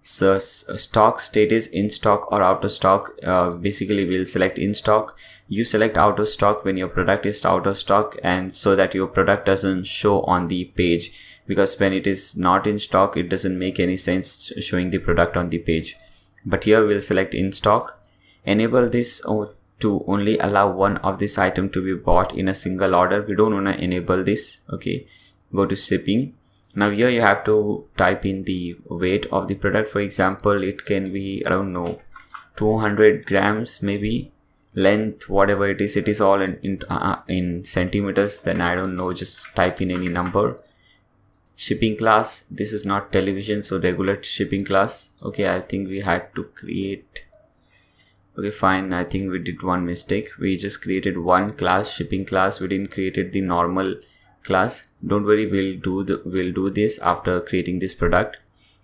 So stock status, in stock or out of stock. Basically we'll select in stock. You select out of stock when your product is out of stock, and so that your product doesn't show on the page, because when it is not in stock, it doesn't make any sense showing the product on the page. But here we'll select in stock. Enable this to only allow one of this item to be bought in a single order. We don't want to enable this. Okay, go to shipping. Now here you have to type in the weight of the product. For example, it can be, I don't know, 200 grams maybe. Length, whatever it is all in centimeters. Then I don't know, just type in any number. Shipping class, this is not television, so regular shipping class. Okay, I think we had to create, okay fine, I think we did one mistake. We just created one class, shipping class. We didn't create the normal class. Don't worry, we'll do this after creating this product.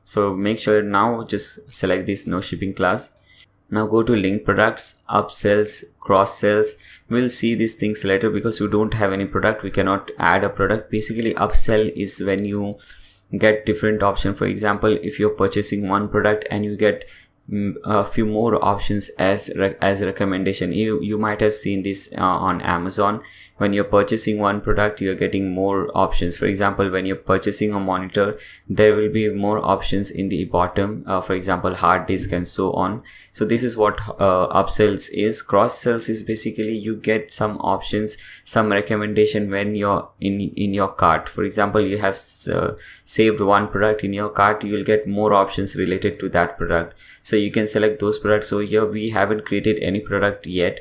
So make sure now just select this no shipping class. Now go to link products, upsells, cross sells. We'll see these things later, because we don't have any product, we cannot add a product. Basically upsell is when you get different options. For example, if you're purchasing one product and you get a few more options as recommendation. You might have seen this on Amazon. When you're purchasing one product, you're getting more options. For example, when you're purchasing a monitor, there will be more options in the bottom, for example hard disk and so on. So this is what upsells is. Cross sells is basically you get some options, some recommendation when you're in your cart. For example, you have saved one product in your cart, you will get more options related to that product, so you can select those products. So here we haven't created any product yet,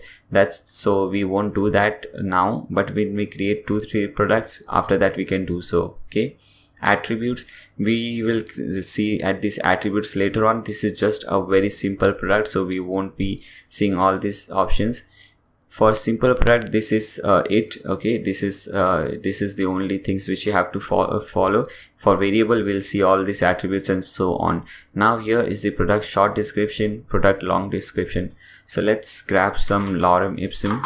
so we won't do that now, but when we create 2-3 products, after that we can do so. Okay, attributes, we will see at these attributes later on. This is just a very simple product, so we won't be seeing all these options. For simple product, this is it. Okay, this is the only things which you have to follow. For variable, we'll see all these attributes and so on. Now here is the product short description, product long description. So let's grab some lorem ipsum,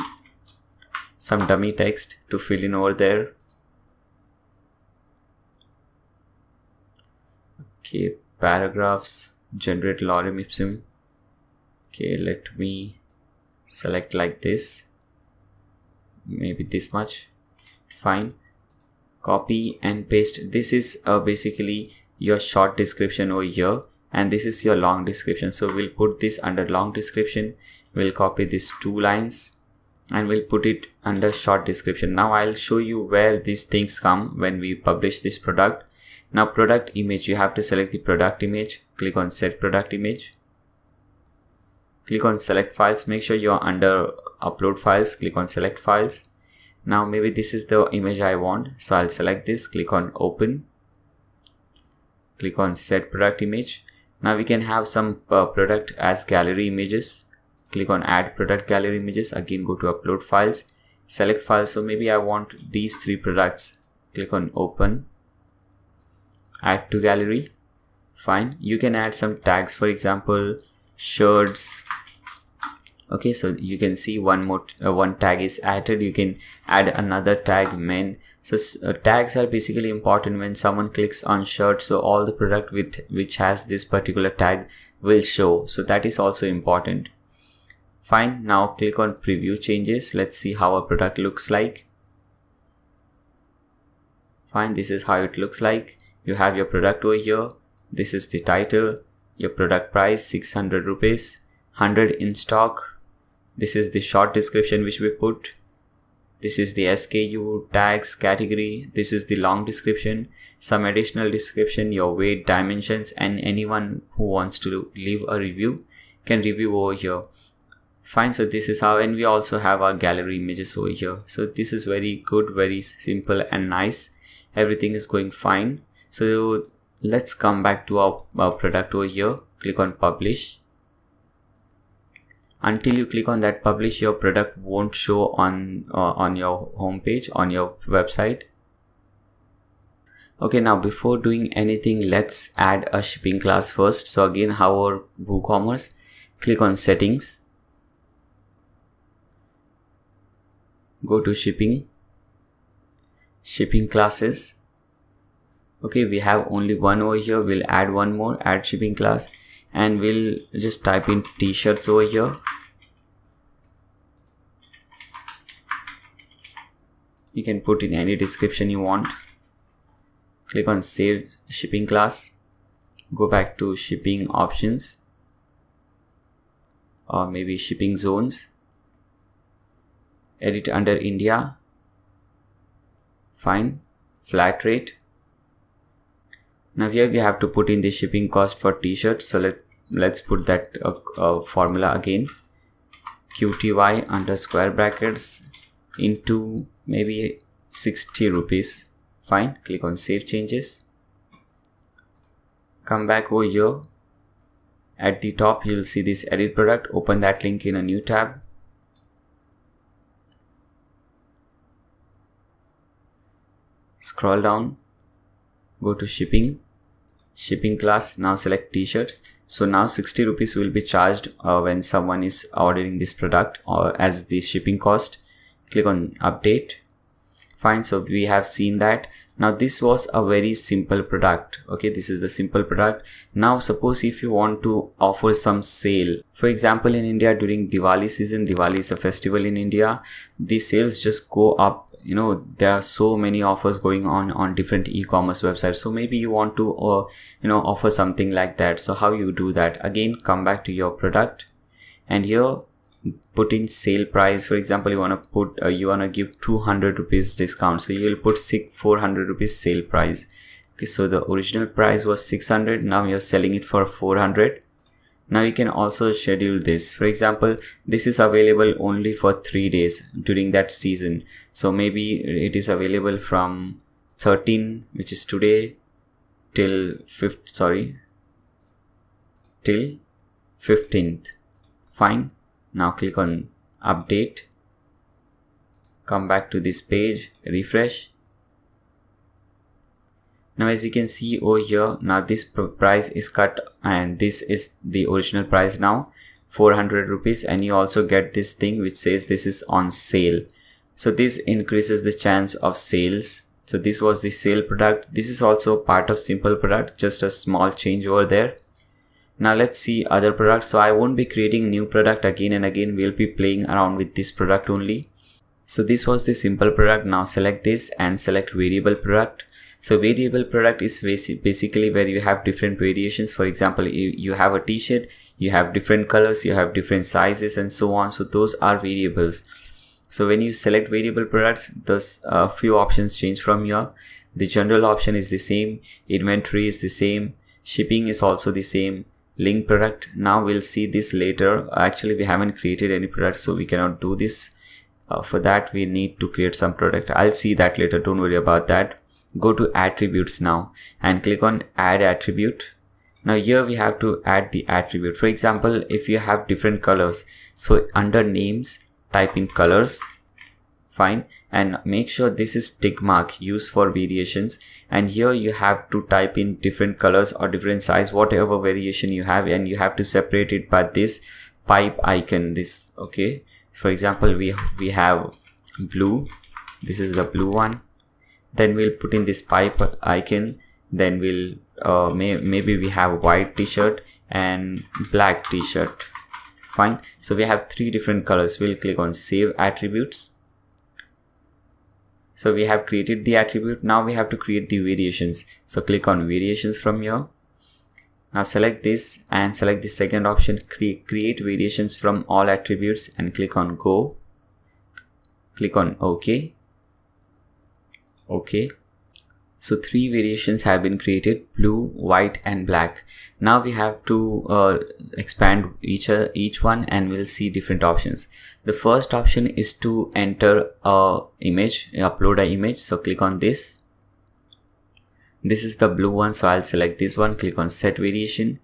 some dummy text to fill in over there. Okay, paragraphs, generate lorem ipsum. Okay, let me select like this. maybe this much. Fine. Copy and paste. This is basically your short description over here, and this is your long description. So we'll put this under long description. We'll copy these 2 lines and we'll put it under short description. Now I'll show you where these things come when we publish this product. Now product image, you have to select the product image. Click on set product image. Click on select files. Make sure you're under upload files. Click on select files. Now maybe this is the image I want, so I'll select this. Click on open. Click on set product image. Now we can have some product as gallery images. Click on add product gallery images. Again go to upload files, select files. So maybe I want these 3 products. Click on open, add to gallery. Fine. You can add some tags, for example shirts. Okay, so you can see one tag is added. You can add another tag, men. So tags are basically important when someone clicks on shirt, so all the product which has this particular tag will show. So that is also important. Fine. Now click on preview changes. Let's see how a product looks like. Fine. This is how it looks like. You have your product over here. This is the title. Your product price 600 rupees, 100 in stock. This is the short description which we put. This is the SKU, tags, category. This is the long description, some additional description, your weight, dimensions, and anyone who wants to leave a review can review over here. Fine. So this is how, and we also have our gallery images over here. So this is very good, very simple and nice. Everything is going fine. So let's come back to our product over here. Click on publish. Until you click on that publish, your product won't show on your home page, on your website. Okay, now before doing anything, let's add a shipping class first. So again, how our WooCommerce, click on settings, go to shipping classes. Okay, we have only one over here. We'll add one more, add shipping class, and we'll just type in t-shirts over here. You can put in any description you want. Click on save shipping class. Go back to shipping options, or maybe shipping zones. Edit under India. Fine. Flat rate. Now here we have to put in the shipping cost for t-shirts. So let's put that formula again. QTY under square brackets into maybe 60 rupees. Fine. Click on save changes. Come back over here. At the top you'll see this edit product. Open that link in a new tab. Scroll down. Go to shipping class. Now select t-shirts. So now 60 rupees will be charged when someone is ordering this product, or as the shipping cost. Click on update. Fine. So we have seen that. Now this was a very simple product. Okay, this is the simple product. Now suppose if you want to offer some sale, for example in India during Diwali season, Diwali is a festival in India, the sales just go up. You know, there are so many offers going on different e-commerce websites. So maybe you want to offer something like that. So how you do that? Again, come back to your product, and here put in sale price. For example, you want to give 200 rupees discount, so you will put 400 rupees sale price. Okay, so the original price was 600. Now you're selling it for 400. Now you can also schedule this. For example, this is available only for 3 days during that season. So maybe it is available from 13, which is today, till 15th. Fine. Now click on update. Come back to this page, refresh. Now as you can see over here, now this price is cut, and this is the original price now, 400 rupees, and you also get this thing which says this is on sale. So this increases the chance of sales. So this was the sale product. This is also part of simple product, just a small change over there. Now let's see other products. So I won't be creating new product again and again. We'll be playing around with this product only. So this was the simple product. Now select this and select variable product. So variable product is basically where you have different variations. For example, you have a t-shirt, you have different colors, you have different sizes and so on. So those are variables. So when you select variable products, those few options change from here. The general option is the same, inventory is the same, shipping is also the same, link product. Now we'll see this later. Actually, we haven't created any product, so we cannot do this. For that, we need to create some product. I'll see that later, don't worry about that. Go to attributes now and click on add attribute. Now here we have to add the attribute. For example, if you have different colors, so under names type in colors, fine, and make sure this is tick mark used for variations, and here you have to type in different colors or different size, whatever variation you have, and you have to separate it by this pipe icon, this. Okay, for example, we have blue, this is the blue one. Then we'll put in this pipe icon. Then we'll maybe we have white t-shirt and black t-shirt. Fine. So we have 3 different colors. We'll click on save attributes. So we have created the attribute. Now we have to create the variations. So click on variations from here. Now select this and select the second option, create variations from all attributes, and click on go. Click on OK. Okay, so 3 variations have been created, blue, white and black. Now we have to expand each one, and we'll see different options. The first option is to enter a image, upload an image. So click on this. This is the blue one, so I'll select this one. Click on set variation.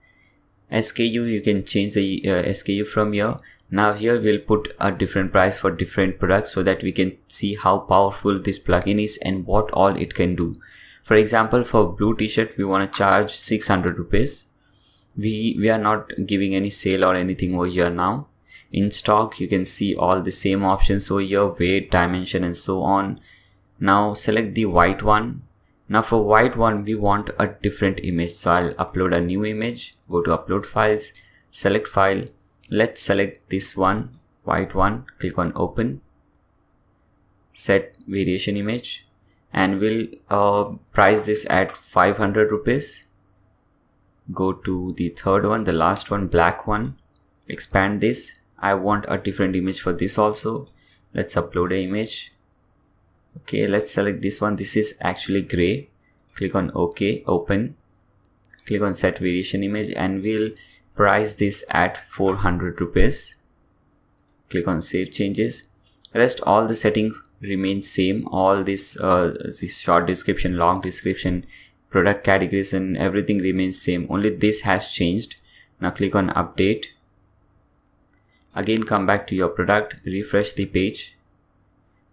SKU, you can change the SKU from here. Now here we'll put a different price for different products so that we can see how powerful this plugin is and what all it can do. For example, for blue t-shirt, we want to charge 600 rupees. We are not giving any sale or anything over here now. In stock, you can see all the same options over here, weight, dimension and so on. Now select the white one. Now for white one, we want a different image. So I'll upload a new image, go to upload files, select file. Let's select this one, white one, click on open, set variation image, and we'll price this at 500 rupees. Go to the third one, the last one, black one, expand this. I want a different image for this also. Let's upload an image. Okay, let's select this one. This is actually gray. Click on OK, open, click on set variation image, and we'll price this at 400 rupees. Click on save changes. Rest all the settings remain same. All this short description, long description, product categories and everything remains same. Only this has changed. Now click on update. Again come back to your product, refresh the page.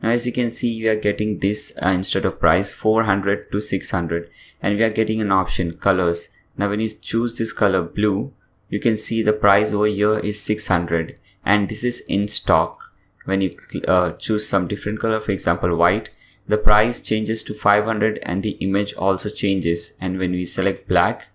Now as you can see, we are getting this instead of price 400 to 600, and we are getting an option colors. Now when you choose this color blue, you can see the price over here is 600, and this is in stock. When you choose some different color, for example white, the price changes to 500 and the image also changes. And when we select black,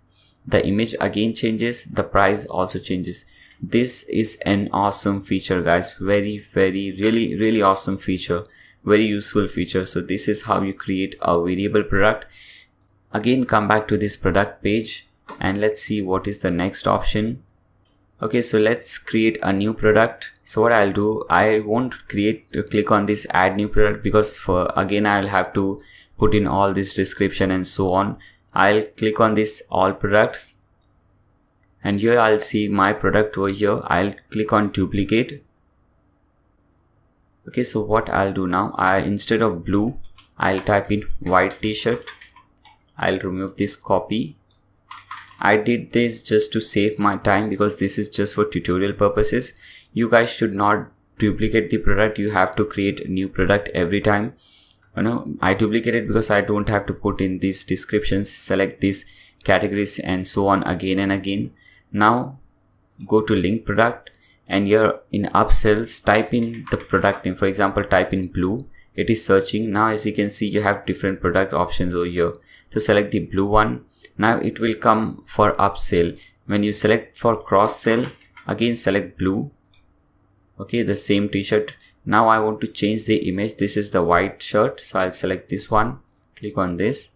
the image again changes, the price also changes. This is an awesome feature, guys. Really awesome feature, very useful feature. So this is how you create a variable product. Again come back to this product page and let's see what is the next option. Okay, so let's create a new product. So what I'll do, I won't click on this add new product, because again I'll have to put in all this description and so on. I'll click on this all products, and here I'll see my product over here. I'll click on duplicate. Okay, so what I'll do now, instead of blue, I'll type in white t-shirt. I'll remove this copy. I did this just to save my time, because this is just for tutorial purposes. You guys should not duplicate the product. You have to create a new product every time. I duplicate it because I don't have to put in these descriptions, select these categories and so on again and again. Now go to link product, and here in upsells type in the product name. For example, type in blue. It is searching. Now as you can see, you have different product options over here. So select the blue one. Now it will come for upsell. When you select for cross sell, again select blue. Okay, the same t-shirt. Now I want to change the image. This is the white shirt, so I'll select this one, click on this.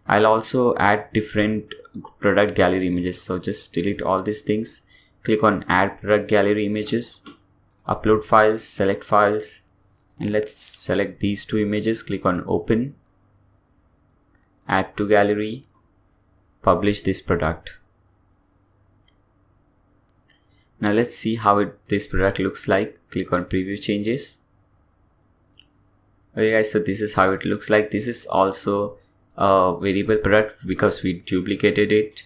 I'll also add different product gallery images, so just delete all these things, click on add product gallery images, upload files, select files, and let's select these two images, click on open, add to gallery, publish this product. Now let's see how this product looks like. Click on preview changes. Okay guys, so this is how it looks like. This is also a variable product because we duplicated it.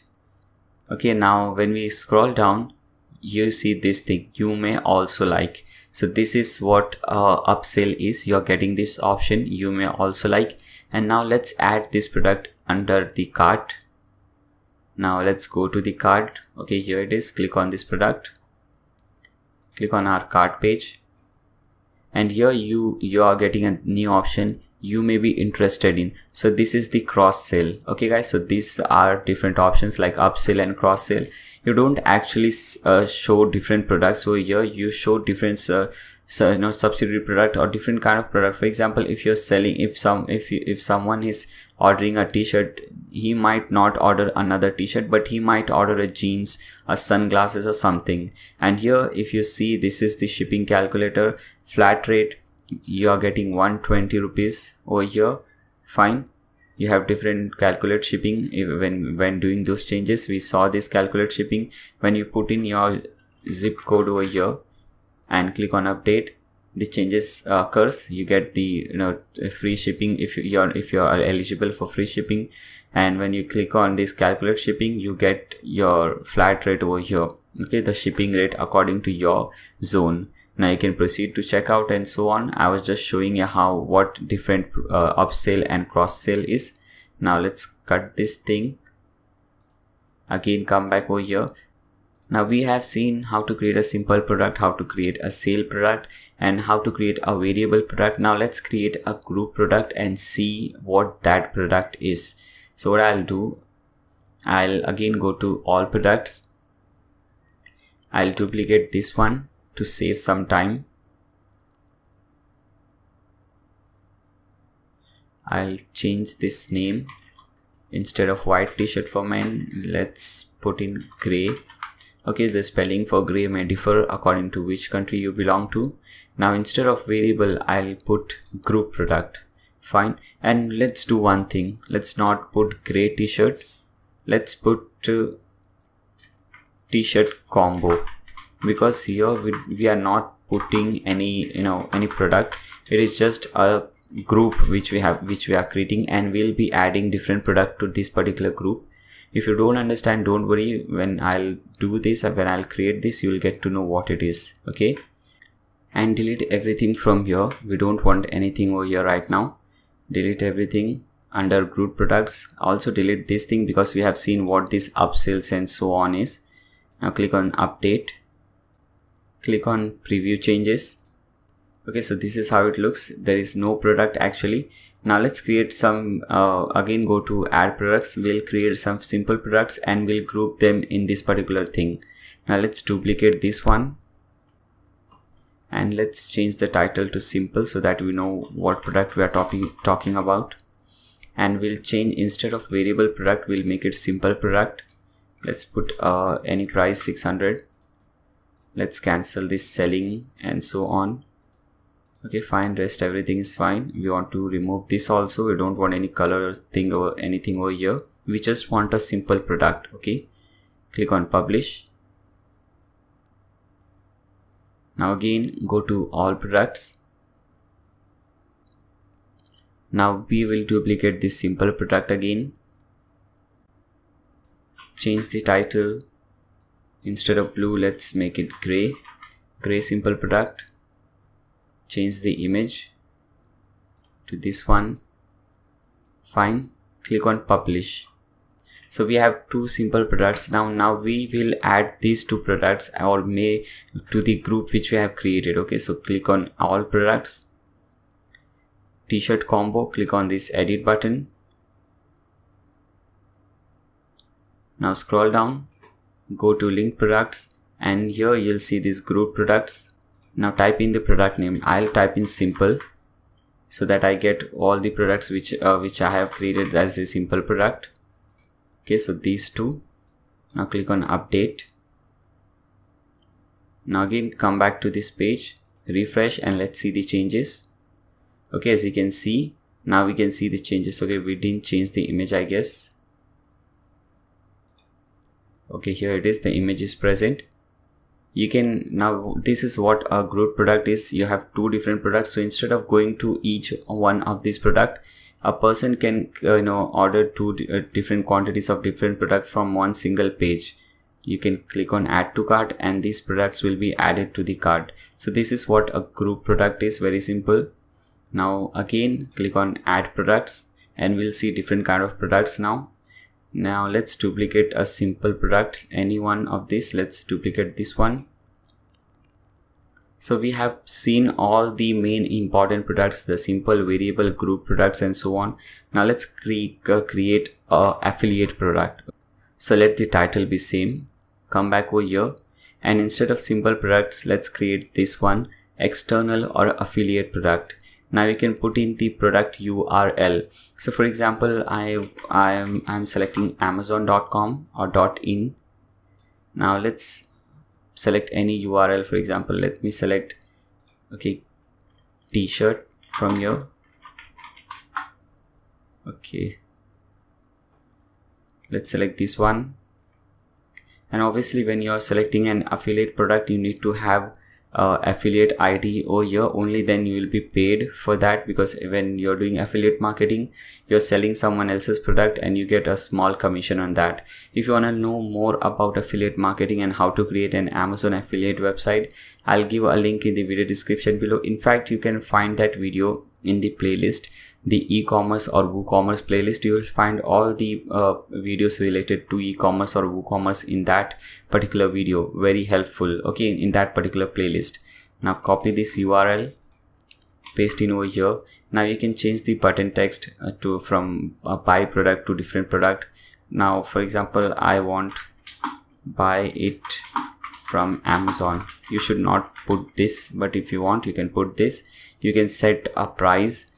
Okay, now when we scroll down, you see this thing, you may also like. So this is what upsell is. You're getting this option, you may also like. And now let's add this product under the cart. Now let's go to the cart. Okay, here it is. Click on this product, click on our cart page, and here you are getting a new option you may be interested in. So this is the cross sell. Okay guys, so these are different options like upsell and cross sell. You don't actually show different products, so here you show different subsidiary product or different kind of product. For example, if you're selling, if someone is ordering a t-shirt, he might not order another t-shirt, but he might order a jeans, a sunglasses or something. And here if you see, this is the shipping calculator, flat rate, you are getting 120 rupees over here. Fine, you have different calculate shipping. When doing those changes, we saw this calculate shipping. When you put in your zip code over here and click on update, the changes occurs. You get the free shipping if you are eligible for free shipping. And when you click on this calculate shipping, you get your flat rate over here. Okay, the shipping rate according to your zone. Now you can proceed to checkout and so on. I was just showing you what different upsell and cross sell is. Now let's cut this thing. Again, come back over here. Now we have seen how to create a simple product, how to create a sale product, and how to create a variable product. Now let's create a group product and see what that product is. So what I'll do, I'll again go to all products. I'll duplicate this one to save some time. I'll change this name. Instead of white t-shirt for men, let's put in gray. Okay, the spelling for gray may differ according to which country you belong to. Now instead of variable, I'll put group product. Fine. And let's do one thing. Let's not put gray t-shirt. Let's put t-shirt combo, because here we are not putting any product. It is just a group which we are creating, and we'll be adding different product to this particular group. If you don't understand, don't worry. When I'll do this, when I'll create this, you'll get to know what it is. Okay, and delete everything from here. We don't want anything over here right now. Delete everything under group products. Also delete this thing because we have seen what this upsells and so on is. Now click on update, click on preview changes. Okay, so this is how it looks. There is no product actually. Now let's create some again go to add products. We'll create some simple products and we'll group them in this particular thing. Now let's duplicate this one and let's change the title to simple so that we know what product we are talking about. And we'll change, instead of variable product, we'll make it simple product. Let's put any price 600. Let's cancel this selling and so on. Okay, fine, rest everything is fine. We want to remove this also. We don't want any color thing or anything over here. We just want a simple product. Okay, click on publish. Now again go to all products. Now we will duplicate this simple product again. Change the title. Instead of blue, let's make it gray. Gray simple product. Change the image to this one. Fine. Click on publish. So we have two simple products. Now we will add these two products or may to the group which we have created. Okay, so click on all products, t-shirt combo, click on this edit button. Now scroll down, go to link products, and here you'll see these group products. Now type in the product name. I'll type in simple so that I get all the products which I have created as a simple product. Okay, so these two. Now click on update. Now again come back to this page, refresh, and let's see the changes. Okay, as you can see, now we can see the changes. Okay, we didn't change the image, I guess. Okay, here it is, the image is present. You can, now this is what a group product is. You have two different products, so instead of going to each one of this product, a person can order two different quantities of different products from one single page. You can click on add to cart and these products will be added to the cart. So this is what a group product is, very simple. Now again click on add products and we'll see different kind of products now. Now let's duplicate a simple product, any one of this. Let's duplicate this one. So we have seen all the main important products, the simple, variable, group products, and so on. Now let's create a affiliate product. So let the title be same. Come back over here and instead of simple products, let's create this one, external or affiliate product. Now you can put in the product URL. So for example, I'm selecting amazon.com or .in. Now let's select any URL. For example, let me select t-shirt from here. Okay, let's select this one. And obviously when you are selecting an affiliate product, you need to have affiliate ID over here. Only then you will be paid for that, because when you're doing affiliate marketing, you're selling someone else's product and you get a small commission on that. If you want to know more about affiliate marketing and how to create an Amazon affiliate website, I'll give a link in the video description below. In fact, you can find that video in the playlist, the e-commerce or WooCommerce playlist. You will find all the videos related to e-commerce or WooCommerce in that particular video, very helpful, okay, in that particular playlist. Now copy this URL, paste in over here. Now you can change the button text from buy product to different product. Now for example, I want buy it from Amazon. You should not put this, but if you want, you can put this. You can set a price.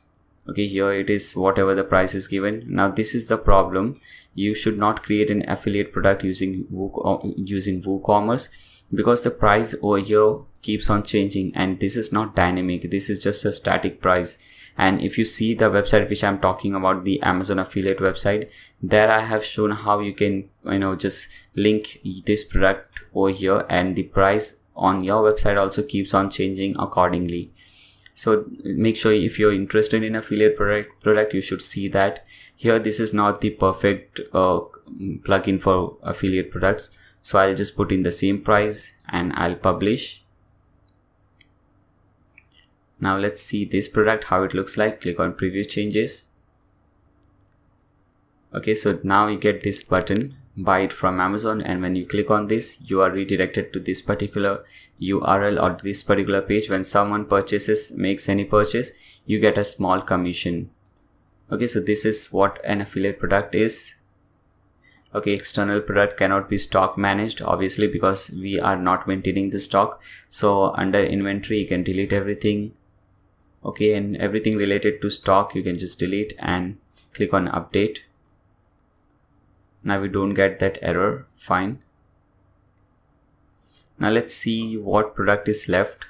Okay, here it is, whatever the price is given. Now this is the problem. You should not create an affiliate product using WooCommerce, because the price over here keeps on changing and this is not dynamic. This is just a static price. And if you see the website which I'm talking about, the Amazon affiliate website, there I have shown how you can just link this product over here, and the price on your website also keeps on changing accordingly. So make sure, if you're interested in affiliate product, you should see that. Here this is not the perfect plugin for affiliate products, so I'll just put in the same price and I'll publish. Now let's see this product, how it looks like. Click on preview changes. Okay, so now you get this button, buy it from Amazon, and when you click on this, you are redirected to this particular URL or this particular page. When someone makes any purchase, you get a small commission. Okay, so this is what an affiliate product is. Okay, external product cannot be stock managed, obviously, because we are not maintaining the stock. So under inventory, you can delete everything. Okay, and everything related to stock you can just delete and click on update. Now we don't get that error, fine. Now let's see what product is left.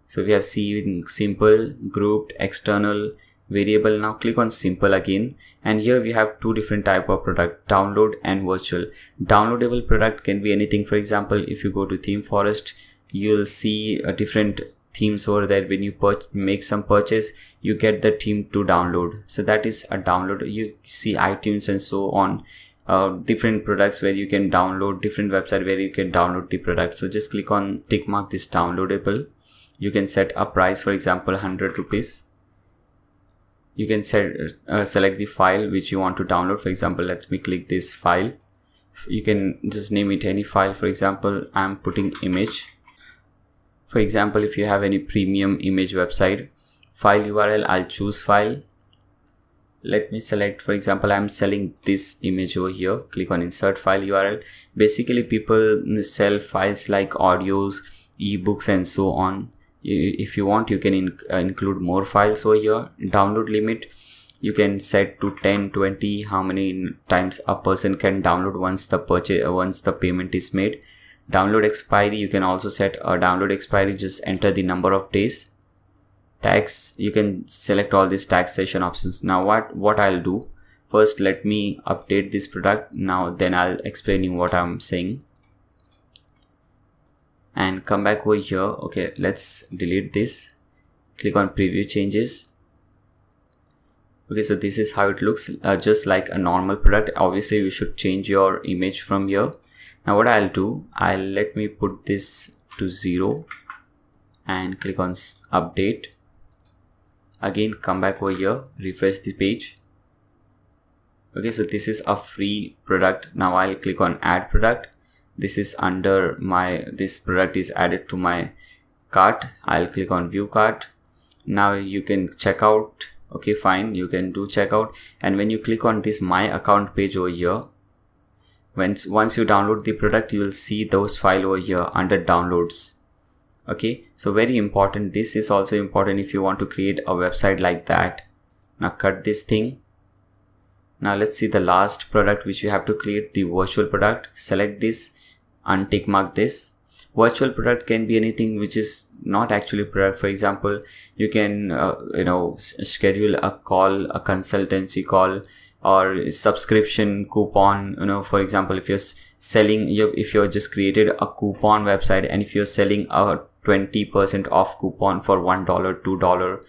So we have seen simple, grouped, external, variable. Now click on simple again, and here we have two different type of product, download and virtual. Downloadable product can be anything. For example, if you go to Theme Forest, you'll see a different themes over there. When you make some purchase, you get the theme to download. So that is a download. You see iTunes and so on. Different products where you can download, different website where you can download the product. So just click on tick mark this downloadable. You can set a price, for example 100 rupees. You can select the file which you want to download. For example, let me click this file. You can just name it any file. For example, I'm putting image. For example, if you have any premium image website, file URL, I'll choose file. Let me select, for example, I'm selling this image over here. Click on insert file URL. Basically people sell files like audios, ebooks and so on. if you want, you can include more files over here. Download limit, you can set to 10, 20, how many times a person can download once the payment is made. Download expiry, you can also set a download expiry, just enter the number of days. Tax, you can select all these taxation options. Now what I'll do, first let me update this product. Now then I'll explain you what I'm saying, and come back over here. Okay, let's delete this, click on preview changes. Okay, so this is how it looks, just like a normal product. Obviously you should change your image from here. Now what I'll do, let me put this to 0 and click on update. Again, come back over here, refresh the page. Okay, so this is a free product. Now I'll click on add product. This is under this product is added to my cart. I'll click on view cart. Now you can check out. Okay, fine, you can do checkout. And when you click on this my account page over here, once you download the product, you will see those files over here under downloads. Okay, so very important. This is also important if you want to create a website like that. Now cut this thing. Now let's see the last product which you have to create, the virtual product. Select this, untick mark this. Virtual product can be anything which is not actually product. For example, you can schedule a call, a consultancy call, or subscription coupon. For example, if you're selling, if you're just created a coupon website, and if you're selling a 20% off coupon for $1, $2,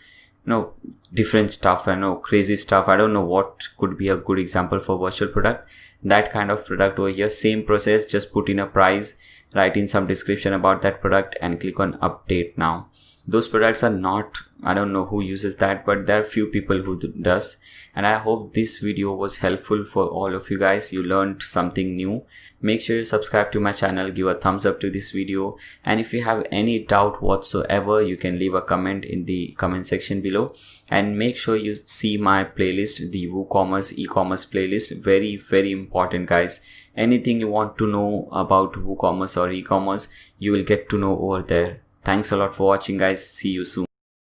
different stuff, crazy stuff. I don't know what could be a good example for virtual product. That kind of product over here, same process, just put in a price, write in some description about that product, and click on update. Now those products are not, I don't know who uses that, but there are few people who does. And I hope this video was helpful for all of you guys. You learned something new. Make sure you subscribe to my channel, give a thumbs up to this video, and if you have any doubt whatsoever, you can leave a comment in the comment section below. And make sure you see my playlist, the WooCommerce e-commerce playlist. Very, very important, guys. Anything you want to know about WooCommerce or e-commerce, you will get to know over there. Thanks a lot for watching, guys. See you soon.